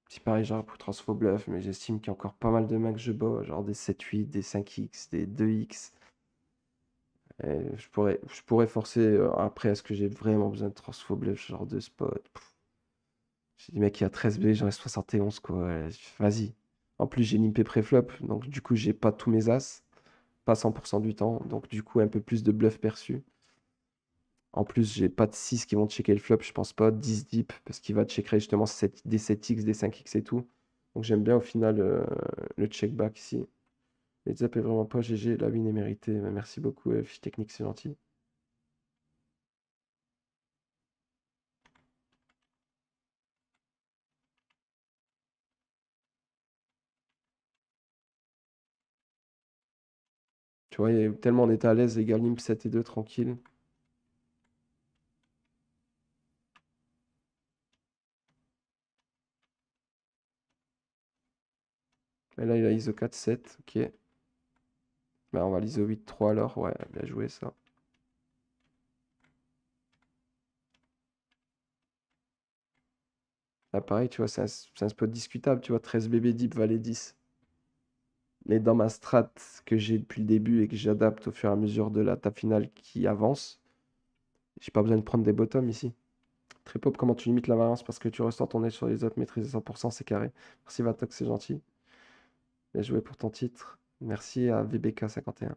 Si pareil, j'aurais pour transfo bluff, mais j'estime qu'il y a encore pas mal de mains que je bats, genre des 7-8, des 5x, des 2x. Et je pourrais forcer. Après, est-ce que j'ai vraiment besoin de transfo bluff, ce genre de spot? J'ai dit, mec, il y a 13 B, j'en ai 71, quoi. Ouais, vas-y. En plus, j'ai limpé préflop, donc du coup, j'ai pas tous mes as, pas 100% du temps, donc du coup, un peu plus de bluff perçu. En plus, j'ai pas de 6 qui vont checker le flop, je pense pas. 10 deep, parce qu'il va checker justement des 7x, des 5x et tout. Donc j'aime bien au final le check back ici. Les zap est vraiment pas GG, la win est méritée. Merci beaucoup, fiche technique, c'est gentil. Tu vois, tellement on était à l'aise, les gars, limp 7 et 2, tranquille. Et là, il a ISO 4-7, ok. Bah, on va l'ISO 8-3 alors, ouais, bien joué ça. Là, pareil, tu vois, c'est un spot discutable, tu vois, 13 BB deep, valet 10. Mais dans ma strat que j'ai depuis le début et que j'adapte au fur et à mesure de la table finale qui avance, j'ai pas besoin de prendre des bottoms ici. Très pop, comment tu limites la variance parce que tu ressors ton edge sur les autres, maîtriser 100%, c'est carré. Merci Vatox, c'est gentil. Bien joué pour ton titre. Merci à VBK51.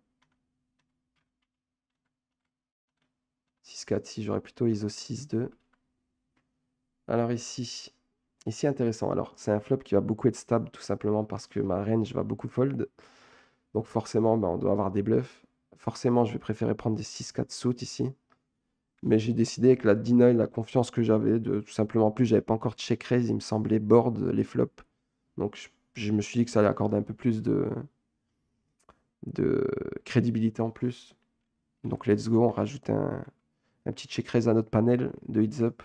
6-4, si j'aurais plutôt ISO 6-2. Alors ici intéressant. Alors c'est un flop qui va beaucoup être stable tout simplement parce que ma range va beaucoup fold. Donc forcément, on doit avoir des bluffs. Forcément, je vais préférer prendre des 6-4 suits ici. Mais j'ai décidé avec la deny, la confiance que j'avais, de tout simplement, en plus, j'avais pas encore de check raise, il me semblait board les flops. Donc je me suis dit que ça allait accorder un peu plus de crédibilité en plus. Donc let's go, on rajoute un petit check raise à notre panel de heads up.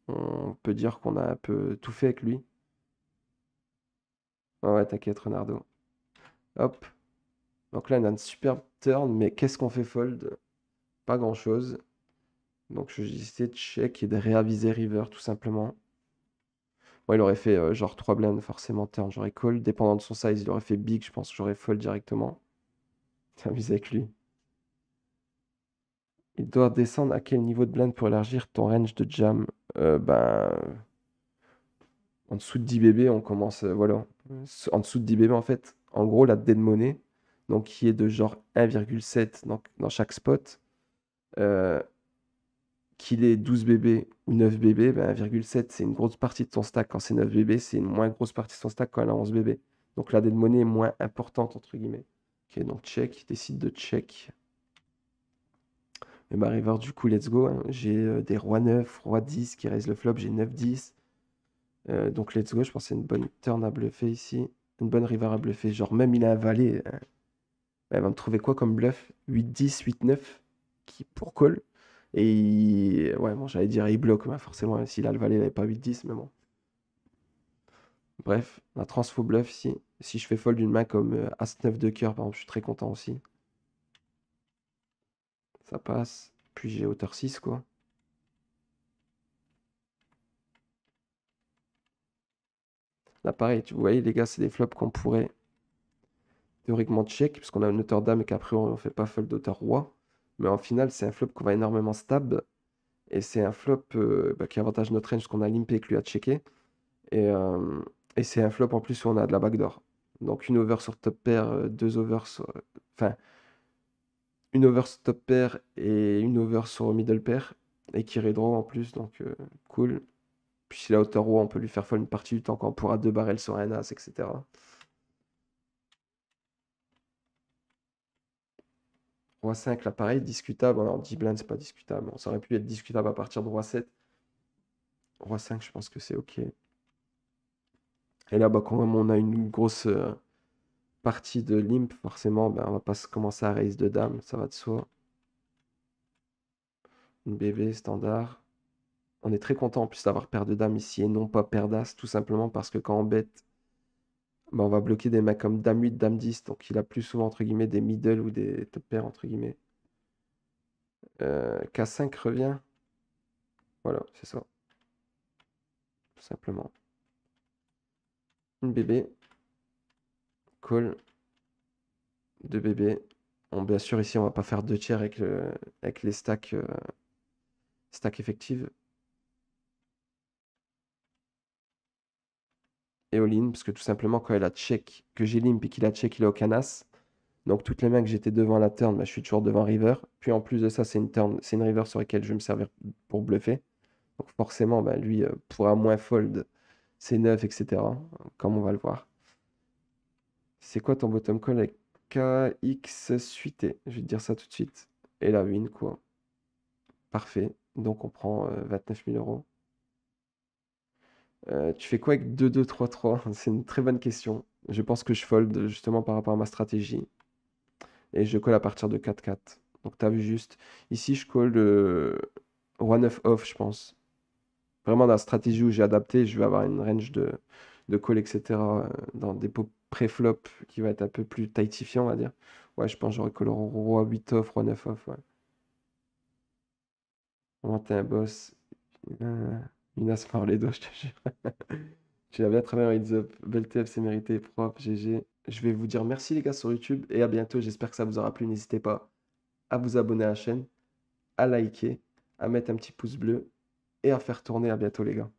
On peut dire qu'on a un peu tout fait avec lui. Ouais, ouais, t'inquiète, Renardo. Hop. Donc là, on a une superbe turn, mais qu'est-ce qu'on fait fold? Pas grand-chose. Donc je vais essayer de check et de réaviser river tout simplement. Bon, il aurait fait genre 3 blindes forcément turn, j'aurais call. Dépendant de son size, il aurait fait big, je pense que j'aurais fold directement. T'amuses avec lui. Il doit descendre à quel niveau de blind pour élargir ton range de jam? Ben, en dessous de 10 BB, on commence, voilà. En dessous de 10 BB, en fait, en gros, la dead money, donc qui est de genre 1,7 dans chaque spot, euh, qu'il ait 12 BB ou 9 BB, ben 1,7 c'est une grosse partie de ton stack. Quand c'est 9 BB, c'est une moins grosse partie de ton stack quand elle a 11 BB. Donc la dead money est moins importante, entre guillemets. Ok, donc check, décide de check. Et bah river, du coup, let's go, hein. J'ai des roi 9, roi 10 qui raise le flop, j'ai 9-10. Donc let's go, je pense que c'est une bonne turn à bluffer ici. Une bonne river à bluffer. Genre même il a un valet, elle va me trouver quoi comme bluff? 8-10, 8-9 qui pour call. Ouais, bon, j'allais dire il bloque, mais forcément, s'il a le valet, il n'avait pas 8-10, mais bon. Bref, la transfo bluff ici. Si je fais fold une main comme As-9 de cœur, par exemple, je suis très content aussi. Ça passe. Puis j'ai hauteur 6, quoi. Là, pareil, vous voyez, les gars, c'est des flops qu'on pourrait théoriquement check, puisqu'on a une hauteur dame et qu'après, on ne fait pas fold d'auteur roi. Mais en final, c'est un flop qu'on va énormément stab. Et c'est un flop qui avantage notre range, qu'on a limpé que lui a checké. Et, euh, et c'est un flop en plus où on a de la backdoor. Donc une over sur top pair, deux overs sur... Enfin, une over sur top pair et une over sur middle pair. Et qui draw en plus, donc cool. Puis si la hauteur roi, on peut lui faire fold une partie du temps quand on pourra deux barrels sur un as, etc. Roi 5, là pareil, discutable. Alors 10 blinds, c'est pas discutable. Ça aurait pu être discutable à partir de roi 7. Roi 5, je pense que c'est ok. Et là, bah, quand même, on a une grosse partie de limp, forcément, ben, on va pas commencer à raise de dame, ça va de soi. Une BV standard. On est très content en plus d'avoir paire de dames ici et non pas paire d'as, tout simplement parce que quand on bête, ben, on va bloquer des mains comme dame 8, dame 10, donc il a plus souvent entre guillemets des middle ou des top pairs entre guillemets. K5 revient. Voilà, c'est ça. Tout simplement. Une BB. Call. Deux BB. Bon, bien sûr, ici, on va pas faire deux tiers avec les stacks, stacks effectives. Et all-in, parce que tout simplement, quand elle a check, que j'ai limp et qu'il a check, il est au canas. Donc toutes les mains que j'étais devant la turn, bah, je suis toujours devant river. Puis en plus de ça, c'est une turn, c'est une river sur laquelle je vais me servir pour bluffer. Donc forcément, bah, lui pourra moins fold ses 9, etc. Comme on va le voir. C'est quoi ton bottom call avec KX suité? Je vais te dire ça tout de suite. Et la win, quoi. Parfait. Donc on prend 29 000 euros. Tu fais quoi avec 2-2-3-3? C'est une très bonne question. Je pense que je fold justement par rapport à ma stratégie. Et je colle à partir de 4-4. Donc tu as vu juste. Ici, je colle roi 9 off, je pense. Vraiment, dans la stratégie où j'ai adapté, je vais avoir une range de de call, etc. Dans des pots pré-flop qui va être un peu plus tightifiant, on va dire. Ouais, je pense que j'aurais call roi 8 off, roi 9 off, ouais. Vraiment, t'es un boss. Euh, Minas Marledo, je te jure. Tu l'as bien travaillé en heads up. Belle TF, c'est mérité, propre, GG. Je vais vous dire merci les gars sur YouTube et à bientôt. J'espère que ça vous aura plu. N'hésitez pas à vous abonner à la chaîne, à liker, à mettre un petit pouce bleu et à faire tourner. À bientôt les gars.